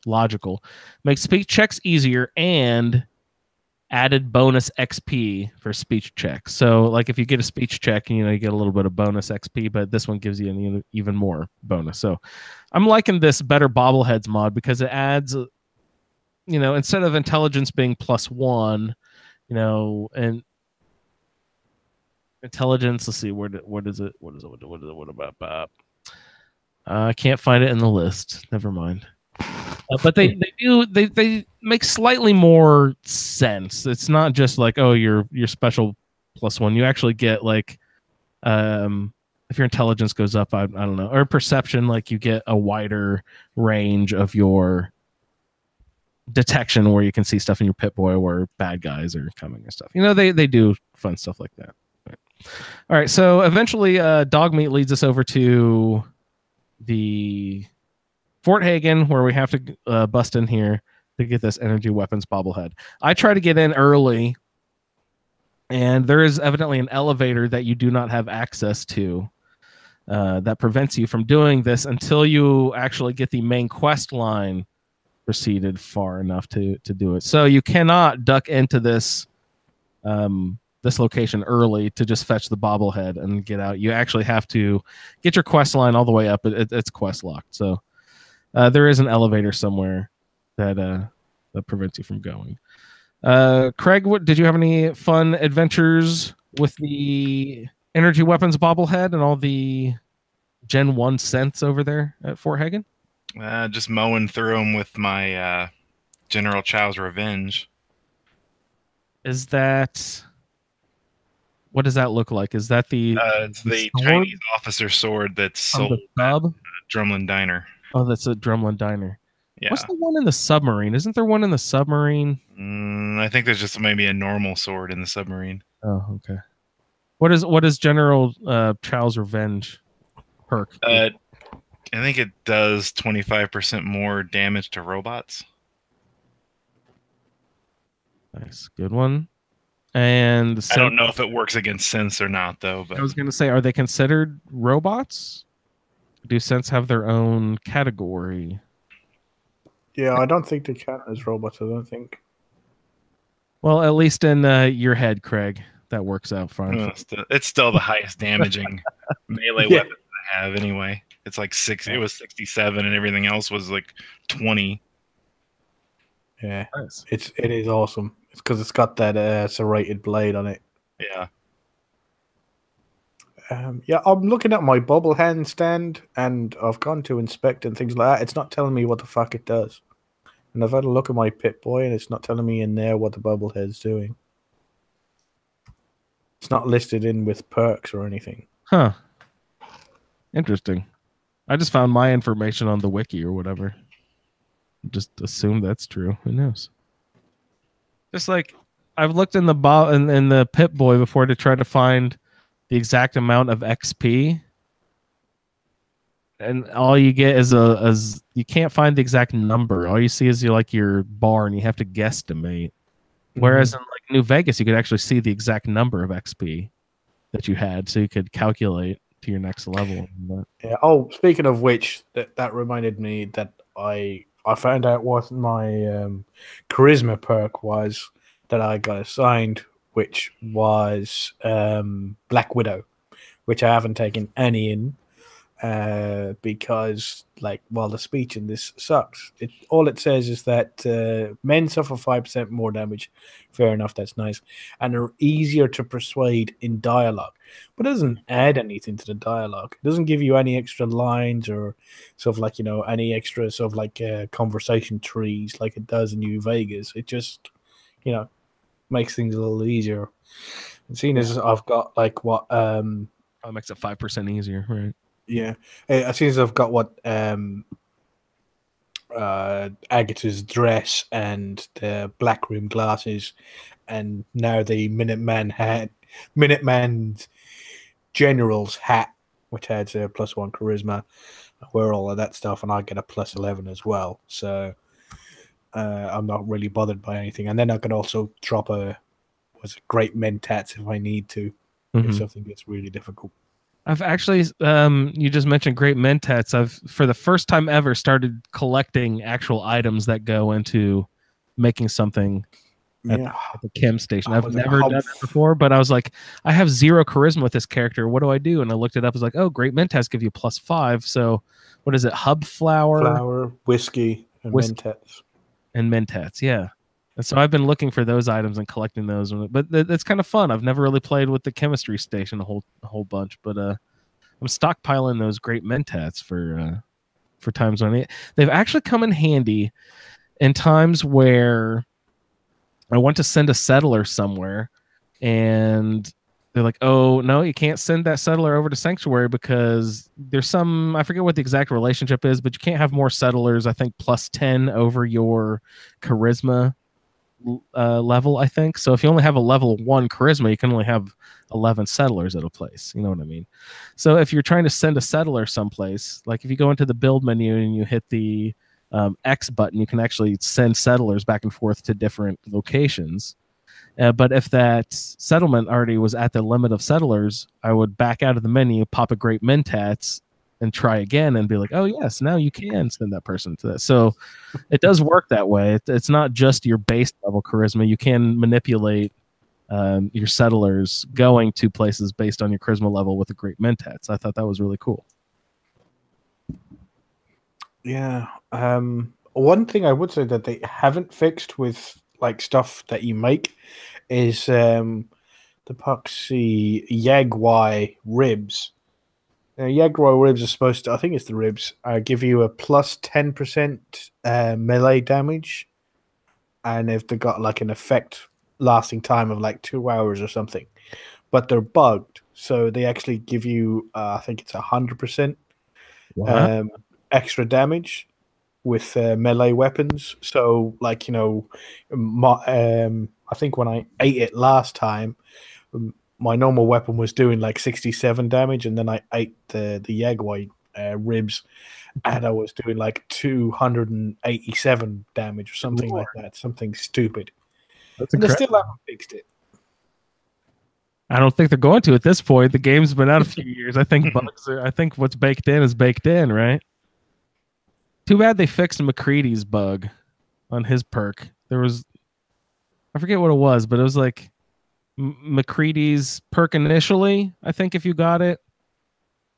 logical. Makes speech checks easier and added bonus XP for speech checks. So like if you get a speech check, you get a little bit of bonus XP, but this one gives you an even more bonus. So I'm liking this better bobbleheads mod because it adds, instead of intelligence being +1, and intelligence, let's see, what is it? What about? I can't find it in the list. Never mind. But they make slightly more sense. It's not just like, oh, you're special +1. You actually get like, if your intelligence goes up, I don't know, or perception, like you get a wider range of your detection where you can see stuff in your Pip-Boy where bad guys are coming and stuff. They do fun stuff like that. All right, so eventually Dogmeat leads us over to the Fort Hagen, where we have to bust in here to get this energy weapons bobblehead. I try to get in early, and there is evidently an elevator that you do not have access to that prevents you from doing this until you actually get the main quest line proceeded far enough to do it. So you cannot duck into this this location early to just fetch the bobblehead and get out. You actually have to get your quest line all the way up. It's quest locked. So there is an elevator somewhere that prevents you from going. Craig, did you have any fun adventures with the energy weapons bobblehead and all the Gen 1 synths over there at Fort Hagen? Just mowing through them with my General Chow's Revenge. Is that... What does that look like? Is that it's the Chinese officer sword that's sold at Drumlin Diner. Oh, that's a Drumlin Diner. Yeah. What's the one in the submarine? Isn't there one in the submarine? I think there's just maybe a normal sword in the submarine. Oh, okay. What is General Chow's Revenge perk? I think it does 25% more damage to robots. Nice, good one. And I don't know if it works against synths or not, though. But I was going to say, are they considered robots? Do synths have their own category? Yeah, I don't think they count as robots. I don't think. Well, at least in your head, Craig, that works out fine. It's still the highest damaging melee weapon I have. Anyway, it's like 60. It was 67, and everything else was like 20. Yeah, nice. It is awesome. It's because it's got that serrated blade on it. Yeah. Yeah, I'm looking at my bubble hand stand, and I've gone to inspect and things like that. It's not telling me what the fuck it does. And I've had a look at my Pip-Boy, and it's not telling me in there what the bobblehead's doing. It's not listed in with perks or anything. Huh. Interesting. I just found my information on the wiki or whatever. Just assume that's true. Who knows? Just like I've looked in the Pip-Boy before to try to find the exact amount of XP, and all you get is you can't find the exact number. All you see is your bar, and you have to guesstimate. Whereas in like New Vegas, you could actually see the exact number of XP that you had, so you could calculate to your next level. Yeah. Oh, speaking of which, that reminded me that I found out what my charisma perk was that I got assigned, which was Black Widow, which I haven't taken any in because, the speech in this sucks. All it says is that men suffer 5% more damage. Fair enough, that's nice. And are easier to persuade in dialogue. But it doesn't add anything to the dialogue. It doesn't give you any extra lines or any extra conversation trees like it does in New Vegas. It just, makes things a little easier. And seeing as I've got it makes it 5% easier, right? Yeah. As soon as I've got what Agatha's dress and the black rim glasses, and now the Minuteman's general's hat, which adds a +1 charisma. I wear all of that stuff, and I get a +11 as well. So I'm not really bothered by anything. And then I can also drop a great mentats if I need to, if something gets really difficult. I've actually, you just mentioned great mentats. I've, for the first time ever, started collecting actual items that go into making something at, Yeah. at the chem station. I I've was like, never done it before, but I was like, I have 0 charisma with this character. What do I do? And I looked it up. I was like, oh, great mentats give you +5. So, what is it? Hub flour, whiskey, and whiskey, mentats. and mentats. Yeah. And so I've been looking for those items and collecting those, but it's kind of fun. I've never really played with the chemistry station a whole bunch, but I'm stockpiling those great mentats for times when they've actually come in handy in times where I want to send a settler somewhere, and they're like, "Oh no, you can't send that settler over to Sanctuary because there's some, I forget what the exact relationship is, but you can't have more settlers. I think +10 over your charisma level, I think. So if you only have a level 1 charisma, you can only have 11 settlers at a place. You know what I mean? So if you're trying to send a settler someplace, like if you go into the build menu and you hit the X button, you can actually send settlers back and forth to different locations. But if that settlement already was at the limit of settlers, I would back out of the menu, pop a great mentats, and try again and be like, oh, yes, now you can send that person to that. So it does work that way. It's not just your base level charisma. You can manipulate your settlers going to places based on your charisma level with a great mentats. I thought that was really cool. Yeah. One thing I would say that they haven't fixed with like stuff that you make is the Puxy Yagwai ribs. Yagwai ribs are supposed to, I think it's the ribs, give you a +10% melee damage. And if they got like an effect lasting time of like 2 hours or something, but they're bugged. So they actually give you, I think it's 100% extra damage with melee weapons. So, like, you know, I think when I ate it last time, my normal weapon was doing like 67 damage, and then I ate the Yagwai ribs, and I was doing like 287 damage or something like that. Something stupid. That's and they incredible. still haven't fixed it. I don't think they're going to at this point. The game's been out a few years. I think I think what's baked in is baked in, right? Too bad they fixed McCready's bug on his perk. There was, I forget what it was, but it was like McCready's perk initially. I think if you got it,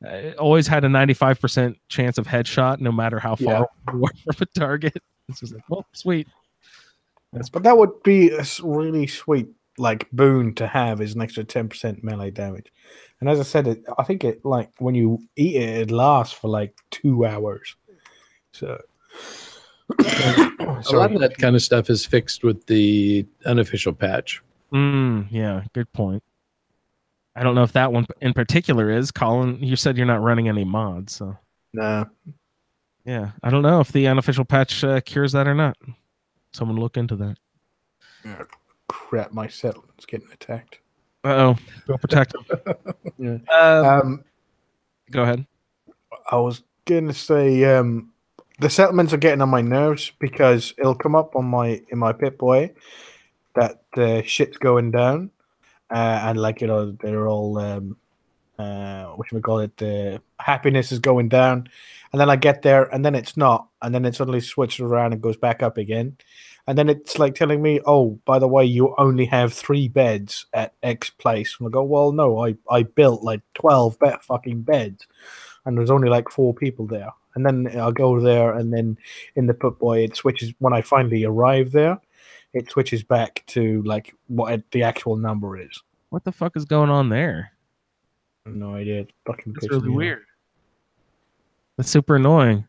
it always had a 95% chance of headshot, no matter how far you were from a target. It's just like, well, sweet. But that would be a really sweet like boon to have, is an extra 10% melee damage. And as I said, I think it, like, when you eat it, it lasts for like 2 hours. So a lot of that kind of stuff is fixed with the unofficial patch. Yeah, good point. I don't know if that one in particular is. Colin, you said you're not running any mods, so nah. Yeah, I don't know if the unofficial patch cures that or not. Someone look into that. Oh, crap, my settlement's getting attacked. Uh-oh. Go protect them. Go ahead. I was going to say the settlements are getting on my nerves because it'll come up on in my Pip-Boy that shit's going down. And, like, you know, they're all, the happiness is going down. And then I get there, and then it's not. And then it suddenly switches around and goes back up again. And then it's like telling me, oh, by the way, you only have 3 beds at X place. And I go, well, no, I built like 12 fucking beds. And there's only like 4 people there. And then I'll go there, and then in the Pip-Boy, it switches. When I finally arrive there, it switches back to like what the actual number is. What the fuck is going on there? No idea. It's fucking It's really weird. That's super annoying.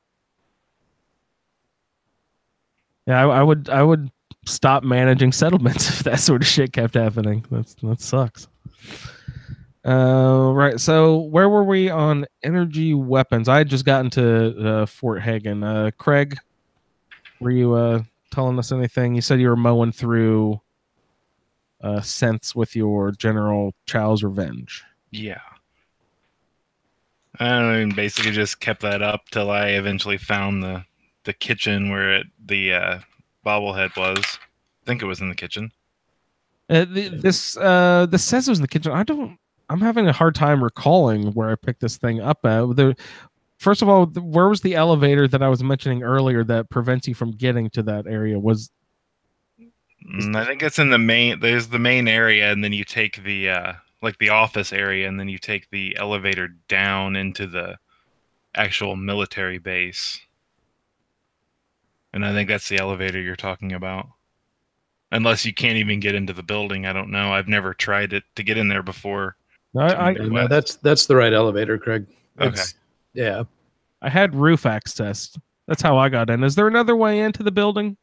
Yeah, I would stop managing settlements if that sort of shit kept happening. That sucks. Right. So where were we on energy weapons? I had just gotten to Fort Hagen. Craig, were you telling us anything? You said you were mowing through scents with your General Chow's Revenge. Yeah. I mean, basically just kept that up till I eventually found the kitchen where the bobblehead was. I think it was in the kitchen. This says it was in the kitchen. I'm having a hard time recalling where I picked this thing up at. First of all, where was the elevator that I was mentioning earlier that prevents you from getting to that area? I think it's in the main. There's the main area, and then you take the like the office area, and then you take the elevator down into the actual military base. And I think that's the elevator you're talking about. Unless you can't even get into the building, I don't know. I've never tried it to get in there before. No, that's the right elevator, Craig. Okay. Yeah. I had roof access. That's how I got in. Is there another way into the building?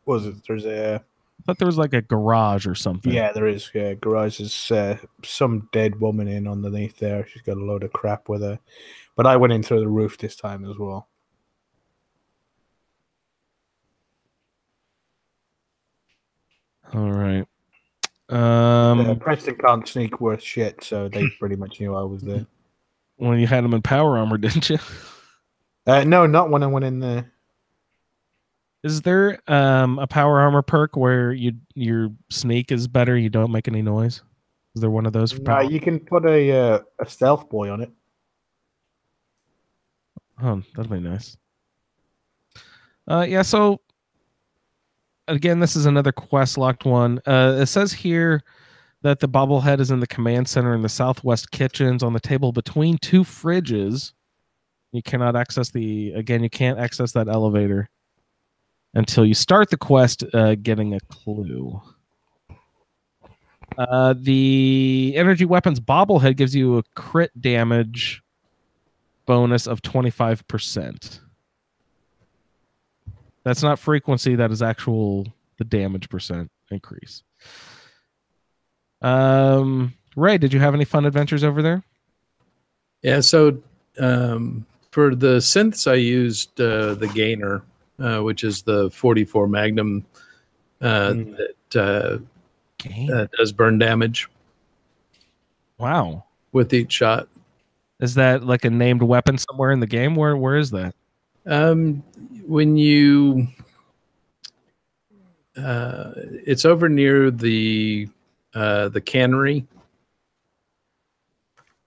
Was it? There's a. I thought there was like a garage or something. Yeah, there is. Yeah, garage is some dead woman in underneath there. She's got a load of crap with her. But I went in through the roof this time as well. All right. Preston can't sneak worth shit, so they pretty much knew I was there. Well, you had him in power armor, didn't you? No, not when I went in there. Is there a power armor perk where your sneak is better? You don't make any noise. Is there one of those for power? You can put a stealth boy on it. Oh, that'd be nice. Yeah. So again, this is another quest locked one. It says here that the bobblehead is in the command center in the southwest kitchens on the table between two fridges. You cannot access you can't access that elevator until you start the quest getting a clue. The energy weapons bobblehead gives you a crit damage bonus of 25%. That's not frequency, that is the damage percent increase. Ray, did you have any fun adventures over there? Yeah, so for the synths I used the Gainer, which is the 44 Magnum that does burn damage. Wow. With each shot. Is that like a named weapon somewhere in the game? Where is that? When you it's over near the cannery.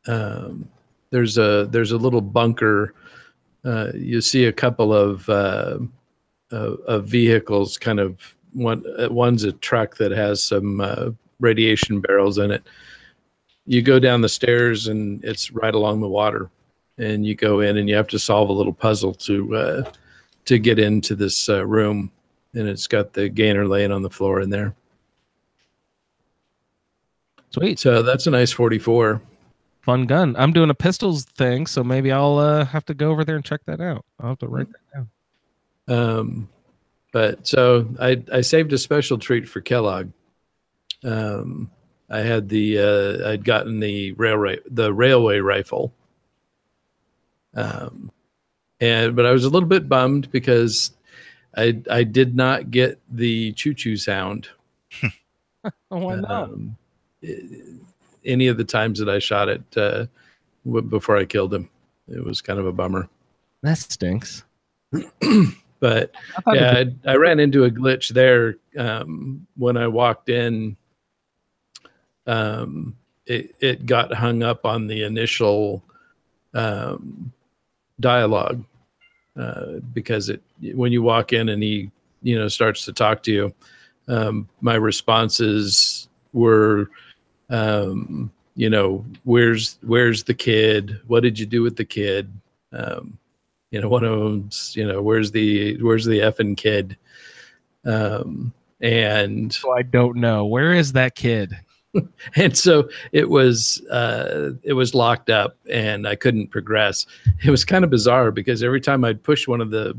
There's a little bunker. You see a couple of vehicles, kind of one's a truck that has some radiation barrels in it. You go down the stairs and it's right along the water, and you go in and you have to solve a little puzzle to get into this room, and it's got the Gainer laying on the floor in there. Sweet. So that's a nice 44. Fun gun. I'm doing a pistols thing, so maybe I'll have to go over there and check that out. I'll have to write that down. But so I saved a special treat for Kellogg. I had I'd gotten the railway rifle. But I was a little bit bummed because I did not get the choo-choo sound. Why not? Any of the times that I shot it before I killed him, it was kind of a bummer. That stinks. But yeah, I ran into a glitch there when I walked in. It got hung up on the initial dialogue because when you walk in and he starts to talk to you, my responses were where's the kid, what did you do with the kid, one of them's where's the effing kid, and so I don't know, where is that kid? And so it was locked up and I couldn't progress. It was kind of bizarre because every time I'd push one of the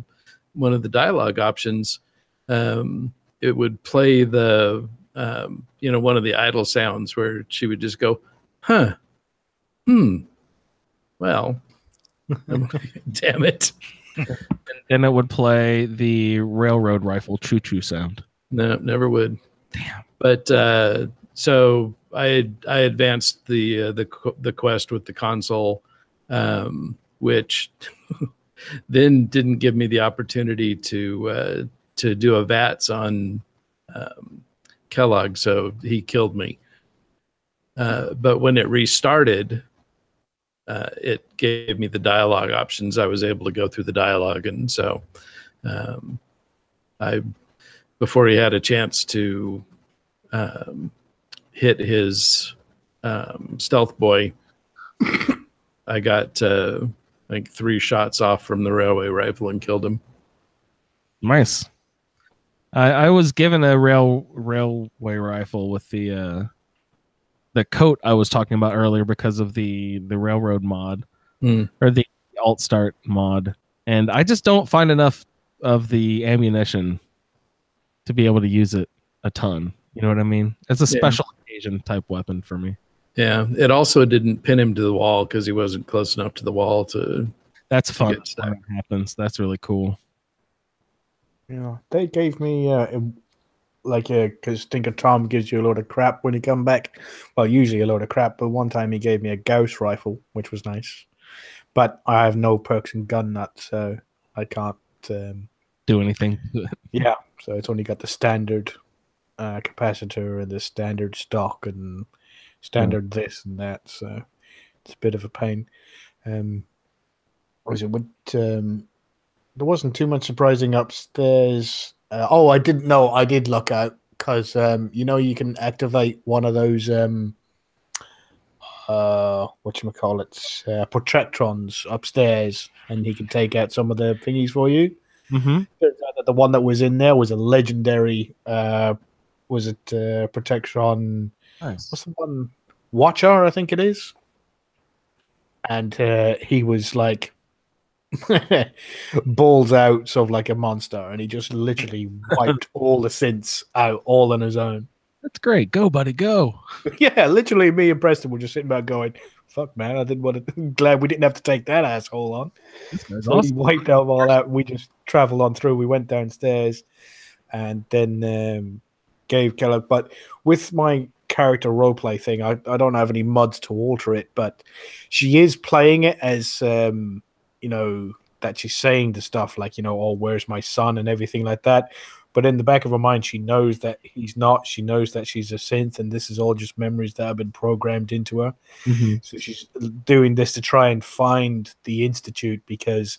dialogue options, it would play the one of the idle sounds where she would just go, huh, well, damn it. And it would play the railroad rifle choo-choo sound. No, never would. Damn. But so I advanced the quest with the console, which then didn't give me the opportunity to do a VATS on Kellogg, so he killed me. But when it restarted, it gave me the dialogue options. I was able to go through the dialogue, and so I, before he had a chance to hit his stealth boy, I got like 3 shots off from the railway rifle and killed him. Nice. I was given a railway rifle with the coat I was talking about earlier because of the railroad mod or the alt start mod, and I just don't find enough of the ammunition to be able to use it a ton. You know what I mean? It's a special occasion type weapon for me. Yeah, it also didn't pin him to the wall because he wasn't close enough to the wall to. That's fun. When that happens. That's really cool. Yeah, they gave me because Tinker Tom gives you a load of crap when you come back. Well, usually a load of crap, but one time he gave me a Gauss rifle, which was nice. But I have no perks and gun nut, so I can't do anything. Yeah, so it's only got the standard capacitor and the standard stock and standard this and that. So it's a bit of a pain. Was it what? There wasn't too much surprising upstairs. I didn't know. I did look out because you can activate one of those protectrons upstairs, and he can take out some of the thingies for you. Mm-hmm. The one that was in there was a legendary. Was it Protectron? Nice. What's the one? Watcher, I think it is. And he was like balls out, sort of like a monster, and he just literally wiped all the synths out all on his own. That's great. Go, buddy, go. Yeah, literally, me and Preston were just sitting back going, "Fuck, man! I didn't want to." Glad we didn't have to take that asshole on. So awesome. He wiped out all out. We just traveled on through. We went downstairs, and then gave Kellogg. But with my character roleplay thing, I don't have any mods to alter it, but she is playing it as that she's saying the stuff like, oh, where's my son and everything like that. But in the back of her mind, she knows that he's not. She knows that she's a synth, and this is all just memories that have been programmed into her. Mm-hmm. So she's doing this to try and find the Institute because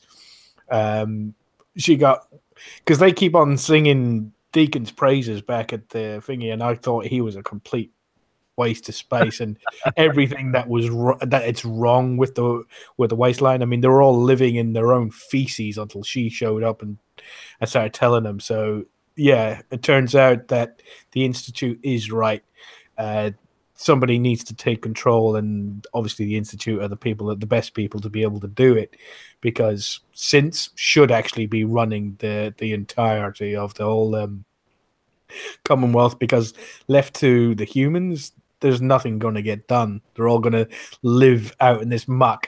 because they keep on singing Deacon's praises back at the thingy, and I thought he was a complete waste of space and everything that it's wrong with the wasteland. I mean, they were all living in their own feces until she showed up and I started telling them. So yeah, it turns out that the Institute is right. Somebody needs to take control, and obviously the Institute are the best people to be able to do it, because synths should actually be running the entirety of the whole Commonwealth, because left to the humans, there's nothing going to get done. They're all going to live out in this muck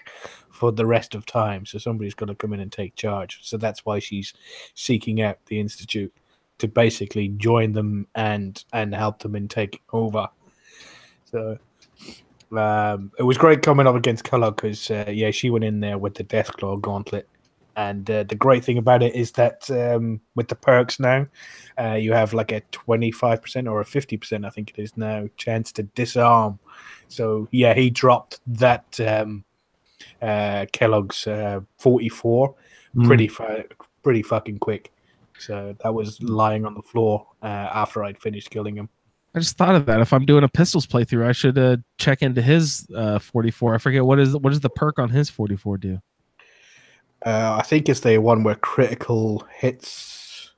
for the rest of time. So somebody's going to come in and take charge. So that's why she's seeking out the Institute to basically join them and help them in taking over. So it was great coming up against Kellogg because, she went in there with the Deathclaw gauntlet. And the great thing about it is that with the perks now, you have like a 25% or a 50%, I think it is now, chance to disarm. So, yeah, he dropped that Kellogg's 44 pretty fucking quick. So that was lying on the floor after I'd finished killing him. I just thought of that. If I'm doing a pistols playthrough, I should check into his 44. I forget what does the perk on his 44 do? I think it's the one where critical hits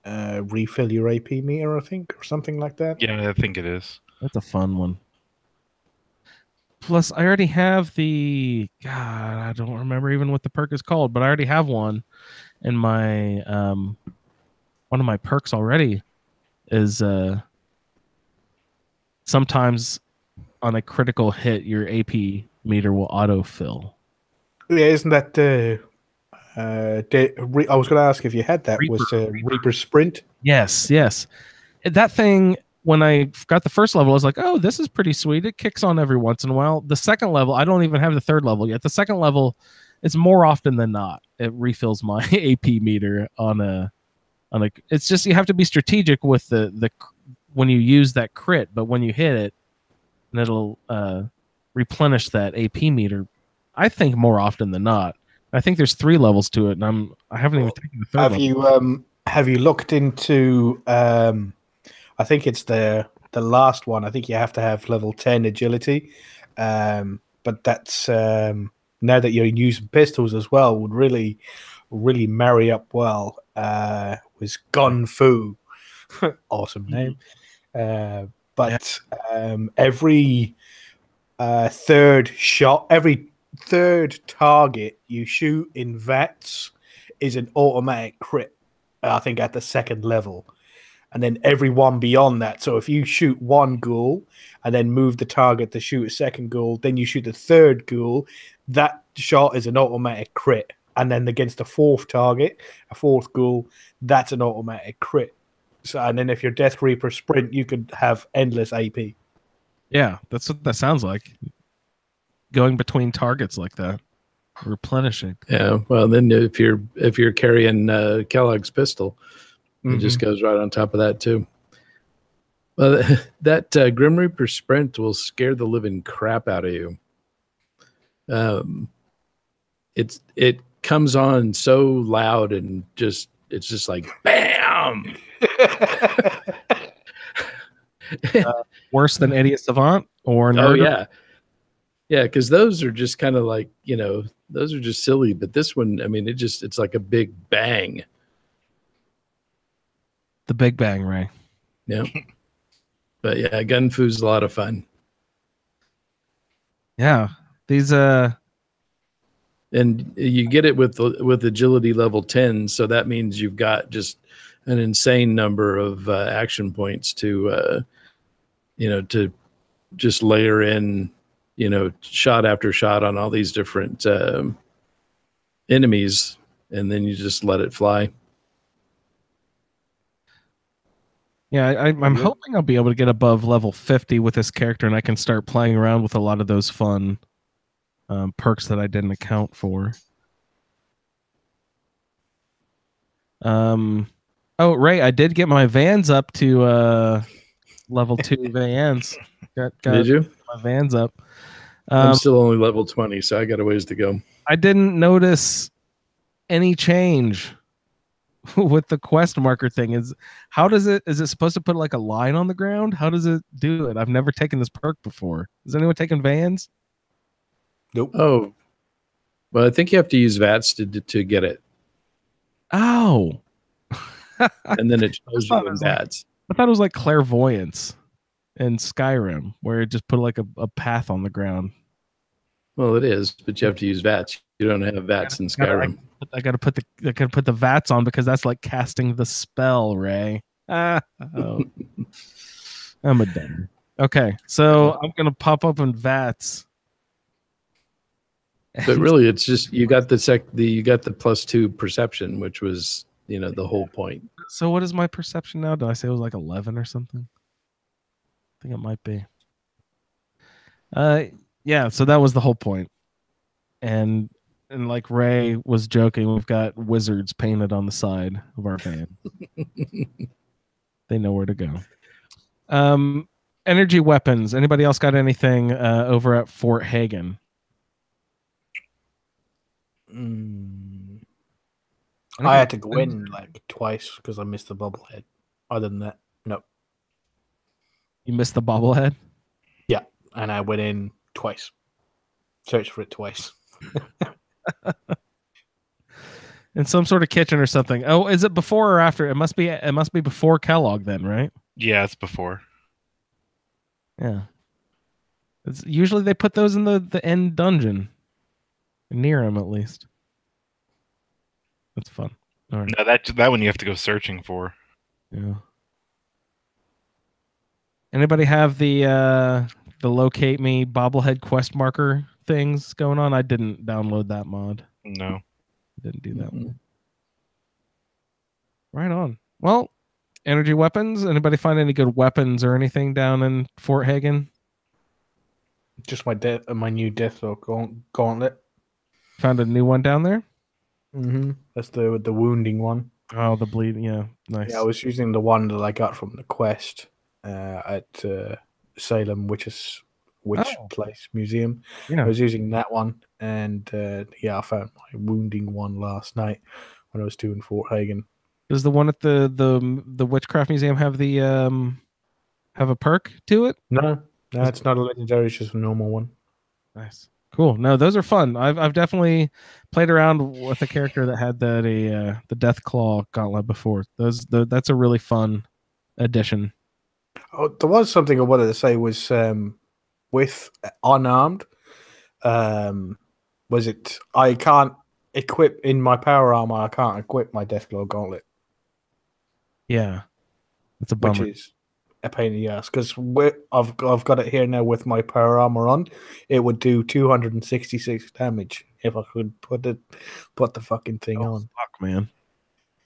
refill your AP meter, I think, or something like that. Yeah, I think it is. That's a fun one. Plus, I already have the... God, I don't remember even what the perk is called, but I already have one in my... one of my perks already is... sometimes on a critical hit, your AP meter will autofill. Yeah, isn't that I was going to ask if you had that. Reaper Sprint? Yes. That thing, when I got the first level, I was like, oh, this is pretty sweet. It kicks on every once in a while. The second level, I don't even have the third level yet. The second level, it's more often than not, it refills my AP meter on a. It's just, you have to be strategic with the when you use that crit, but when you hit it, and it'll replenish that AP meter. I think more often than not. I think there's 3 levels to it, and I haven't even taken the 3rd level. Have you looked into? I think it's the last one. I think you have to have level 10 agility, but that's now that you're using pistols as well would really marry up well. Was Gun Fu, awesome name. But every third shot, every third target you shoot in VATS is an automatic crit. I think at the 2nd level, and then every one beyond that. So if you shoot one ghoul and then move the target to shoot a 2nd ghoul, then you shoot the 3rd ghoul, that shot is an automatic crit. And then against the 4th target, a 4th ghoul, that's an automatic crit. So, and then if you're Death Reaper sprint, you could have endless AP. Yeah, that's what that sounds like. Going between targets like that, replenishing. Yeah, well, then if you're carrying Kellogg's pistol, it just goes right on top of that too. Well, that Grim Reaper sprint will scare the living crap out of you. It comes on so loud and it's just like bam. Worse than Idiot Savant or Nerd? Oh yeah, because those are just kind of like, those are just silly. But this one, I mean, it's like a big bang. The Big Bang Ray. Yeah. But yeah, Gun Fu's a lot of fun. Yeah. These and you get it with agility level 10, so that means you've got just an insane number of action points to to just layer in, shot after shot on all these different enemies, and then you just let it fly. Yeah, I'm hoping I'll be able to get above level 50 with this character, and I can start playing around with a lot of those fun perks that I didn't account for. Oh, Ray, I did get my Vans up to level 2 Vans. Did you? My Vans up. I'm still only level 20, so I got a ways to go. I didn't notice any change with the quest marker thing. Is it supposed to put like a line on the ground? How does it do it? I've never taken this perk before. Has anyone taken Vans? Nope. Oh, well, I think you have to use VATS to get it. Oh. And then it shows you in VATS. I thought it was like clairvoyance in Skyrim, where it just put like a path on the ground. Well, it is, but you have to use VATS. You don't have VATS in Skyrim. I gotta put the VATS on because that's like casting the spell, Ray. Oh. I'm a dummy. Okay, so I'm gonna pop open VATS. But really, it's just you got the +2 perception, which was the whole point. So what is my perception now? Did I say it was like 11 or something? I think it might be. Yeah. So that was the whole point, and like Ray was joking, we've got wizards painted on the side of our van. They know where to go. Energy weapons. Anybody else got anything over at Fort Hagen? I had to go in like twice because I missed the bobblehead. Other than that, no. You missed the bobblehead? Yeah, and I went in twice. Searched for it twice. In some sort of kitchen or something. Oh, is it before or after? It must be before Kellogg then, right? Yeah, it's before. Yeah. It's usually they put those in the end dungeon. Near him at least. That's fun. All right. No, that one you have to go searching for. Yeah. Anybody have the locate me bobblehead quest marker things going on? I didn't download that mod. No. Didn't do that one. Right on. Well, energy weapons. Anybody find any good weapons or anything down in Fort Hagen? Just my new Deathlock gauntlet. Found a new one down there? Mm-hmm. That's the wounding one. Oh, the bleeding. Yeah, nice. Yeah, I was using the one that I got from the quest at Salem, which is which Oh. place museum. Yeah. I was using that one, and I found my wounding one last night when I was doing Fort Hagen. Does the one at the Witchcraft Museum have the have a perk to it? No, it's not a legendary. It's just a normal one. Nice. Cool. No, those are fun. I've definitely played around with a character that had the Death Claw gauntlet before. That's a really fun addition. Oh, there was something I wanted to say was with unarmed. Was it? I can't equip in my power armor. I can't equip my Deathclaw gauntlet, Yeah. It's a which bummer. is a pain in the ass because I've got it here now with my power armor on. It would do 266 damage if I could put the fucking thing on. Fuck, man.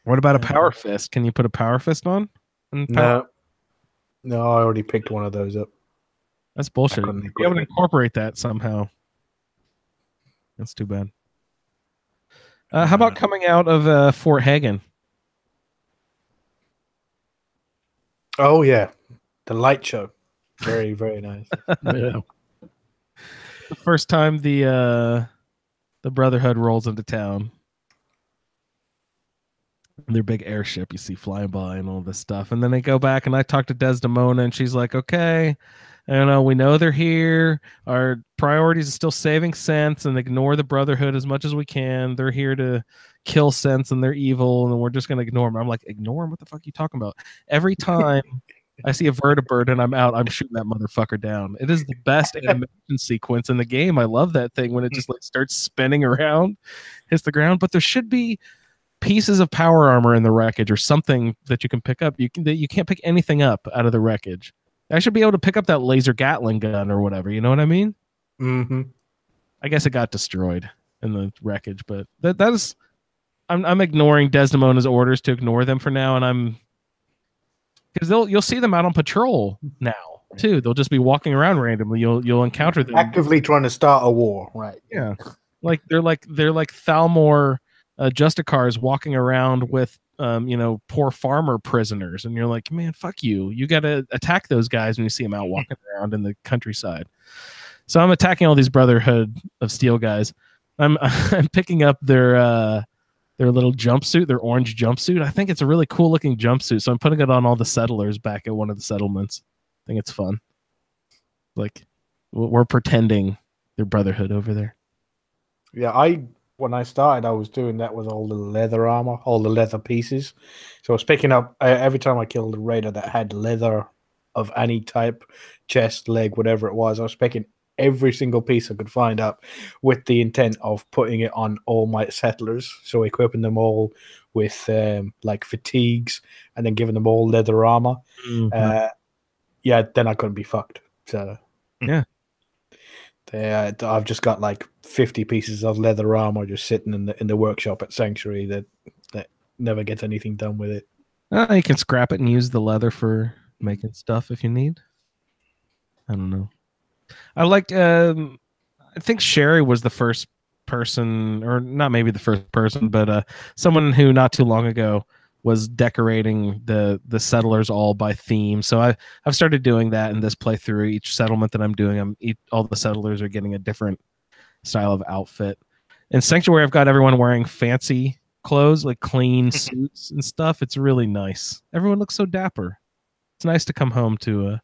What about a power fist? Can you put a power fist on? No, I already picked one of those up. That's bullshit. couldn't You'd be able to equip it. incorporate that somehow. That's too bad. How about coming out of Fort Hagen? Oh yeah, the light show, very very nice. Yeah. The first time the Brotherhood rolls into town. Their big airship you see flying by and all this stuff. And then they go back and I talk to Desdemona and she's like, okay, we know they're here. Our priorities is still saving Sense and ignore the Brotherhood as much as we can. They're here to kill Sense and they're evil and we're just going to ignore them. I'm like, ignore them? What the fuck are you talking about? Every time I see a vertibird and I'm out, I'm shooting that motherfucker down. It is the best animation sequence in the game. I love that thing when it just like starts spinning around, hits the ground. But there should be pieces of power armor in the wreckage or something that you can pick up. You can't pick anything up out of the wreckage. I should be able to pick up that laser Gatling gun or whatever. You know what I mean? Mm-hmm. I guess it got destroyed in the wreckage, but that is. I'm ignoring Desdemona's orders to ignore them for now, and because you'll see them out on patrol now too. They'll just be walking around randomly. You'll encounter them Actively trying to start a war, right? Yeah, like they're like Thalmor Justicars walking around with poor farmer prisoners, and you're like, man, fuck you. You got to attack those guys when you see them out walking around in the countryside. So I'm attacking all these Brotherhood of Steel guys. I'm picking up their little jumpsuit, their orange jumpsuit. I think it's a really cool looking jumpsuit, so I'm putting it on all the settlers back at one of the settlements. I think it's fun. Like we're pretending they're Brotherhood over there. Yeah, when I started, I was doing that with all the leather armor, all the leather pieces. So I was picking up every time I killed a raider that had leather of any type, chest, leg, whatever it was. I was picking every single piece I could find up with the intent of putting it on all my settlers. So equipping them all with like fatigues and then giving them all leather armor. Mm-hmm. Then I couldn't be fucked. So yeah. I've just got like 50 pieces of leather armor just sitting in the workshop at Sanctuary that never gets anything done with it. You can scrap it and use the leather for making stuff if you need. I don't know. I liked. I think Sherry was the first person, or not maybe the first person, but someone who not too long ago was decorating the settlers all by theme. So I've started doing that in this playthrough. Each settlement that I'm doing, all the settlers are getting a different style of outfit. In Sanctuary, I've got everyone wearing fancy clothes, like clean suits and stuff. It's really nice. Everyone looks so dapper. It's nice to come home to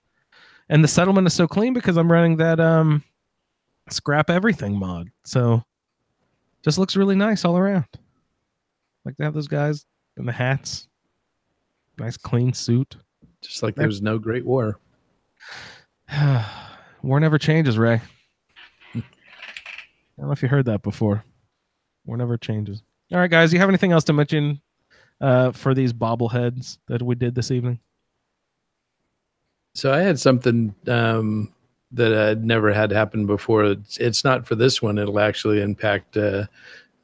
and the settlement is so clean because I'm running that scrap everything mod. So just looks really nice all around. Like to have those guys in the hats. Nice clean suit. Just like there was no Great War. War never changes, Ray. I don't know if you heard that before. War never changes. All right, guys, you have anything else to mention for these bobbleheads that we did this evening? So I had something that I'd never had happen before. It's not for this one. It'll actually impact the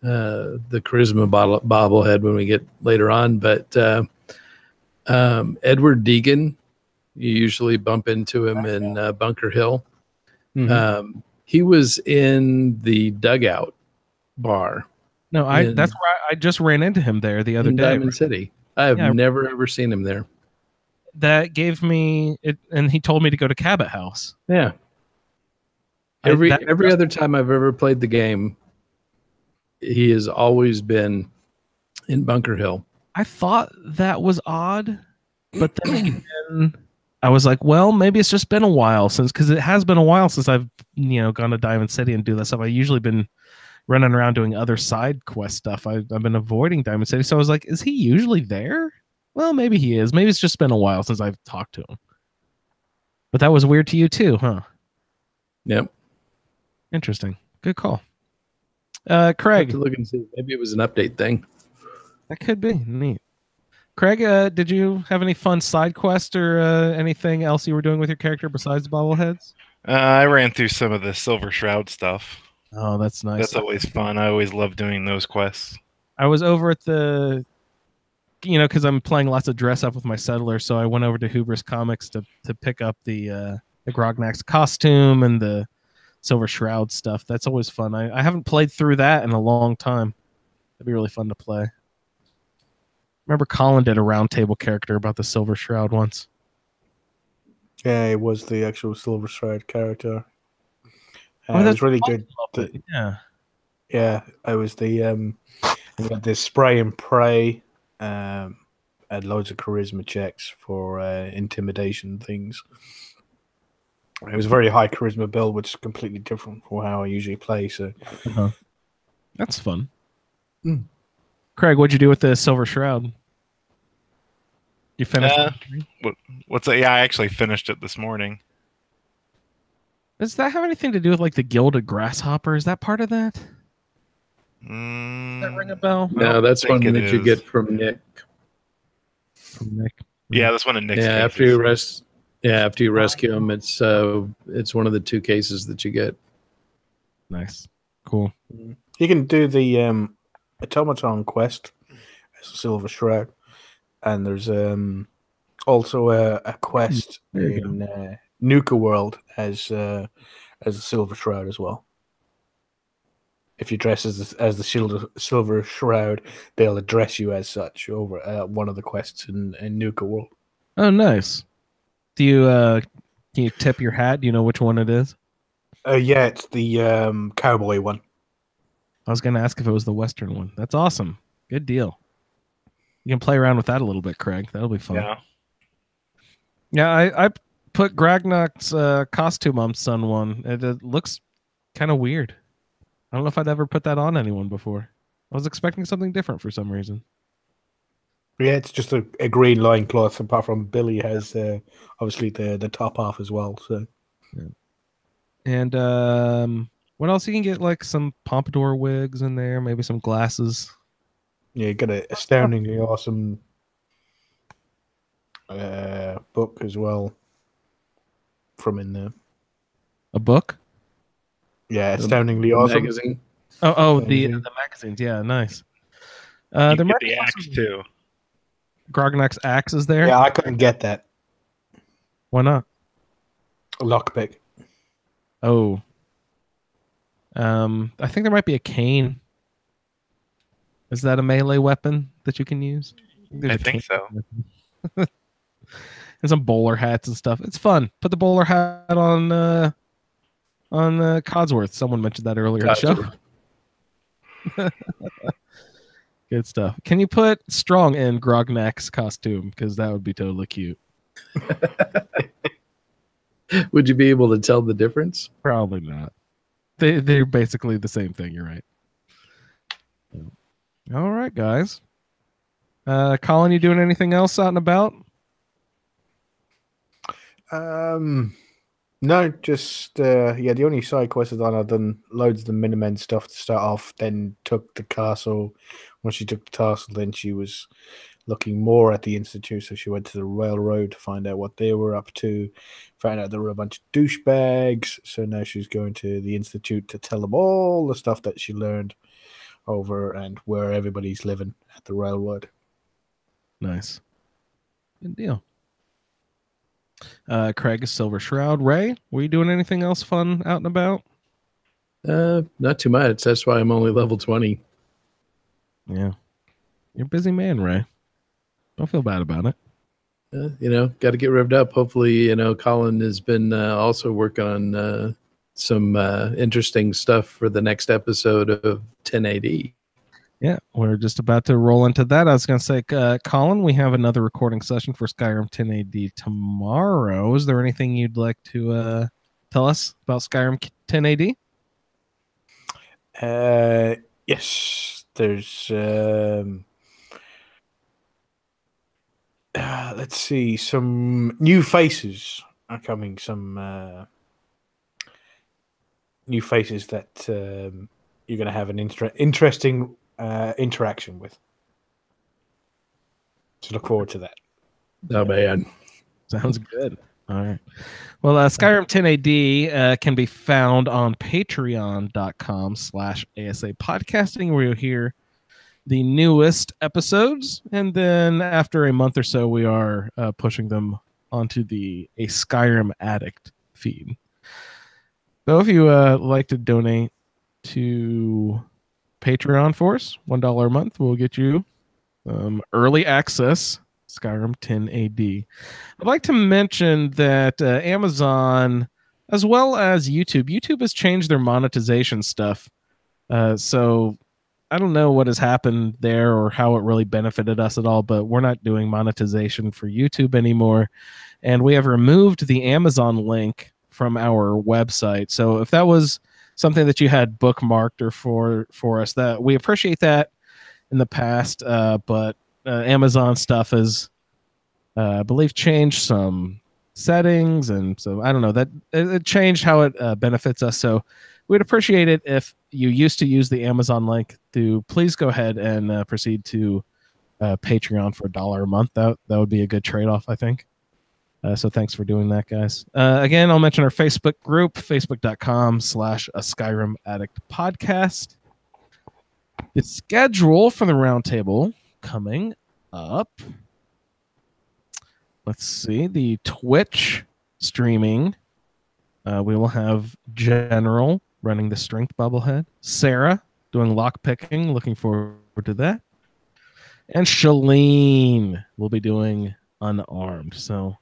charisma bobblehead when we get later on. But Edward Deegan, you usually bump into him in Bunker Hill. Mm-hmm. He was in the Dugout bar. No, that's where I just ran into him there the other day. Diamond City. I have never ever seen him there. That gave me it, and he told me to go to Cabot House. Yeah. Every other time I've ever played the game, he has always been in Bunker Hill. I thought that was odd, but then again, I was like, well, maybe it's just been a while because it has been a while since I've gone to Diamond City and do that stuff. I've usually been running around doing other side quest stuff. I've been avoiding Diamond City, so I was like, is he usually there? Well, maybe he is. Maybe it's just been a while since I've talked to him. But that was weird to you too, huh? Yep. Interesting. Good call. Craig. To look and see. Maybe it was an update thing. That could be neat. Craig, did you have any fun side quest or anything else you were doing with your character besides bobbleheads? I ran through some of the Silver Shroud stuff. Oh, that's nice. That's always fun. I always love doing those quests. I was over at the, because I'm playing lots of dress up with my settler, so I went over to Hubris Comics to pick up the Grognax costume and the Silver Shroud stuff. That's always fun. I haven't played through that in a long time. That'd be really fun to play. Remember Colin did a Roundtable character about the Silver Shroud once. Yeah, it was the actual Silver Shroud character. Oh, it that's was really fun. good. Yeah, I was the we got this spray and pray, had loads of charisma checks for intimidation things. It was a very high charisma build, which is completely different from how I usually play. So that's fun. Craig, what'd you do with the Silver Shroud? You finished it? What's that? Yeah, I actually finished it this morning. Does that have anything to do with like the Gilded Grasshopper? Is that part of that? Does that ring a bell? No, that's one that you get from Nick. From Nick. Yeah, that's one of Nick's cases. After you rescue him, it's one of the 2 cases that you get. Nice. Cool. You can do the automaton quest as a Silver Shroud, and there's also a quest in Nuka World as a Silver Shroud as well. If you dress as the Silver Shroud, they'll address you as such over one of the quests in Nuka World. Oh, nice. Do you can you tip your hat? Do you know which one it is? Yeah, it's the cowboy one. I was going to ask if it was the Western one. That's awesome. Good deal. You can play around with that a little bit, Craig. That'll be fun. Yeah, I put Gragnok's costume on Sun One. It looks kind of weird. I don't know if I'd ever put that on anyone before. I was expecting something different for some reason. Yeah, it's just a green loincloth, apart from Billy has obviously the top off as well. So, yeah. And what else? You can get like some pompadour wigs in there, maybe some glasses. Yeah, you got an astoundingly awesome book as well from in there. A book? Yeah, astoundingly awesome. Magazine. The magazines. Yeah, nice. You get the axe too. Grognak's axe is there? Yeah, I couldn't get that. Why not? A lockpick. Oh. I think there might be a cane. Is that a melee weapon that you can use? I think so. And some bowler hats and stuff. It's fun. Put the bowler hat on Codsworth. Someone mentioned that earlier in the show. Good stuff. Can you put Strong in Grognak's costume? Because that would be totally cute. Would you be able to tell the difference? Probably not. They're basically the same thing. You're right. All right, guys. Colin, you doing anything else out and about? No, just the only side quest I've done loads of the Minutemen stuff to start off, then took the castle. Once she took the castle, then she was looking more at the Institute, so she went to the railroad to find out what they were up to, found out there were a bunch of douchebags, so now she's going to the Institute to tell them all the stuff that she learned over and where everybody's living at the railroad. Nice. Good deal. Craig is Silver Shroud. Ray, were you doing anything else fun out and about? Not too much. That's why I'm only level 20. Yeah. You're a busy man, Ray. Don't feel bad about it. Got to get revved up. Hopefully, Colin has been also working on some interesting stuff for the next episode of 1080. Yeah, we're just about to roll into that. I was going to say, Colin, we have another recording session for Skyrim 10AD tomorrow. Is there anything you'd like to tell us about Skyrim 10AD? Yes, there's let's see, some new faces are coming. Some new faces that you're going to have an interesting interaction with. So look forward to that. Oh man, sounds good. All right. Well, Skyrim 10AD can be found on patreon.com/ASA podcasting, where you'll hear the newest episodes. And then after a month or so, we are pushing them onto a Skyrim Addict feed. So if you like to donate to Patreon for us, $1 a month, we'll get you early access Skyrim 10AD. I'd like to mention that Amazon, as well as YouTube has changed their monetization stuff. So I don't know what has happened there or how it really benefited us at all, but we're not doing monetization for YouTube anymore. And we have removed the Amazon link from our website. So if that was something that you had bookmarked or for us, that we appreciate that in the past, but Amazon stuff has, I believe, changed some settings, and so I don't know that it changed how it benefits us. So we'd appreciate it if you used to use the Amazon link to please go ahead and proceed to Patreon for $1 a month. That would be a good trade-off, I think. So thanks for doing that, guys. Again, I'll mention our Facebook group, facebook.com/Skyrim Addict Podcast. The schedule for the roundtable coming up. Let's see. The Twitch streaming. We will have General running the strength bubblehead. Sarah doing lock picking. Looking forward to that. And Shalene will be doing unarmed. So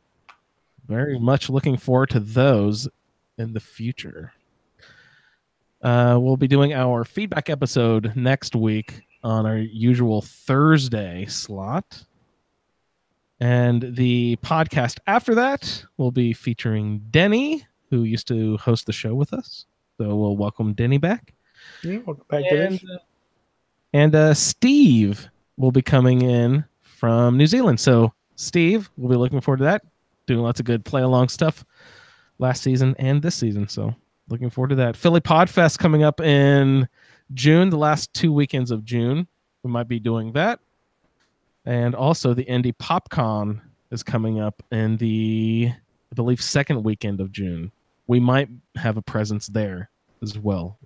very much looking forward to those in the future. We'll be doing our feedback episode next week on our usual Thursday slot. And the podcast after that will be featuring Denny, who used to host the show with us. So we'll welcome Denny back. Yeah, welcome back to this. And Steve will be coming in from New Zealand. So Steve, we'll be looking forward to that. Doing lots of good play-along stuff last season and this season. So looking forward to that. Philly Podfest coming up in June, the last 2 weekends of June. We might be doing that. And also the Indie PopCon is coming up in the, I believe, second weekend of June. We might have a presence there as well.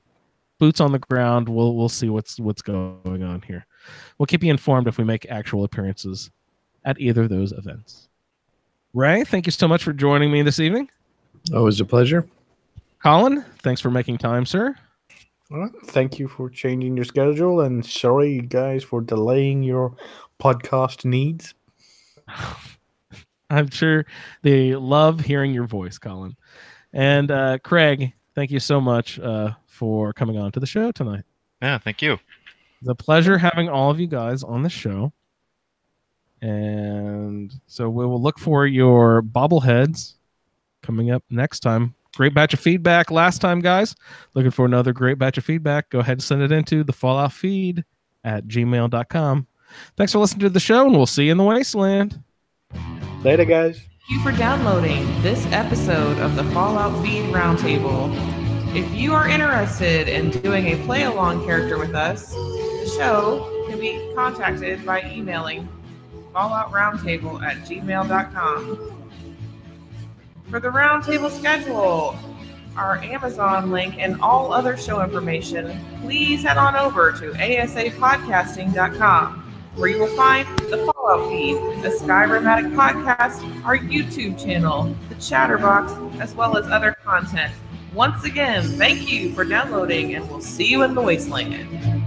Boots on the ground. We'll see what's going on here. We'll keep you informed if we make actual appearances at either of those events. Ray, thank you so much for joining me this evening. Always a pleasure. Colin, thanks for making time, sir. All right. Thank you for changing your schedule, and sorry, you guys, for delaying your podcast needs. I'm sure they love hearing your voice, Colin. And Craig, thank you so much for coming on to the show tonight. Yeah, thank you. It's a pleasure having all of you guys on the show. And so we will look for your bobbleheads coming up next time. Great batch of feedback last time, guys. Looking for another great batch of feedback. Go ahead and send it into thefalloutfeed@gmail.com. Thanks for listening to the show, and we'll see you in the wasteland. Later, guys. Thank you for downloading this episode of the Fallout Feed Roundtable. If you are interested in doing a play-along character with us, the show can be contacted by emailing falloutroundtable@gmail.com. For the roundtable schedule, our Amazon link, and all other show information, please head on over to asapodcasting.com, where you will find the Fallout Feed, the Skyrim Addict podcast, our YouTube channel, the Chatterbox, as well as other content. Once again, thank you for downloading, and we'll see you in the wasteland.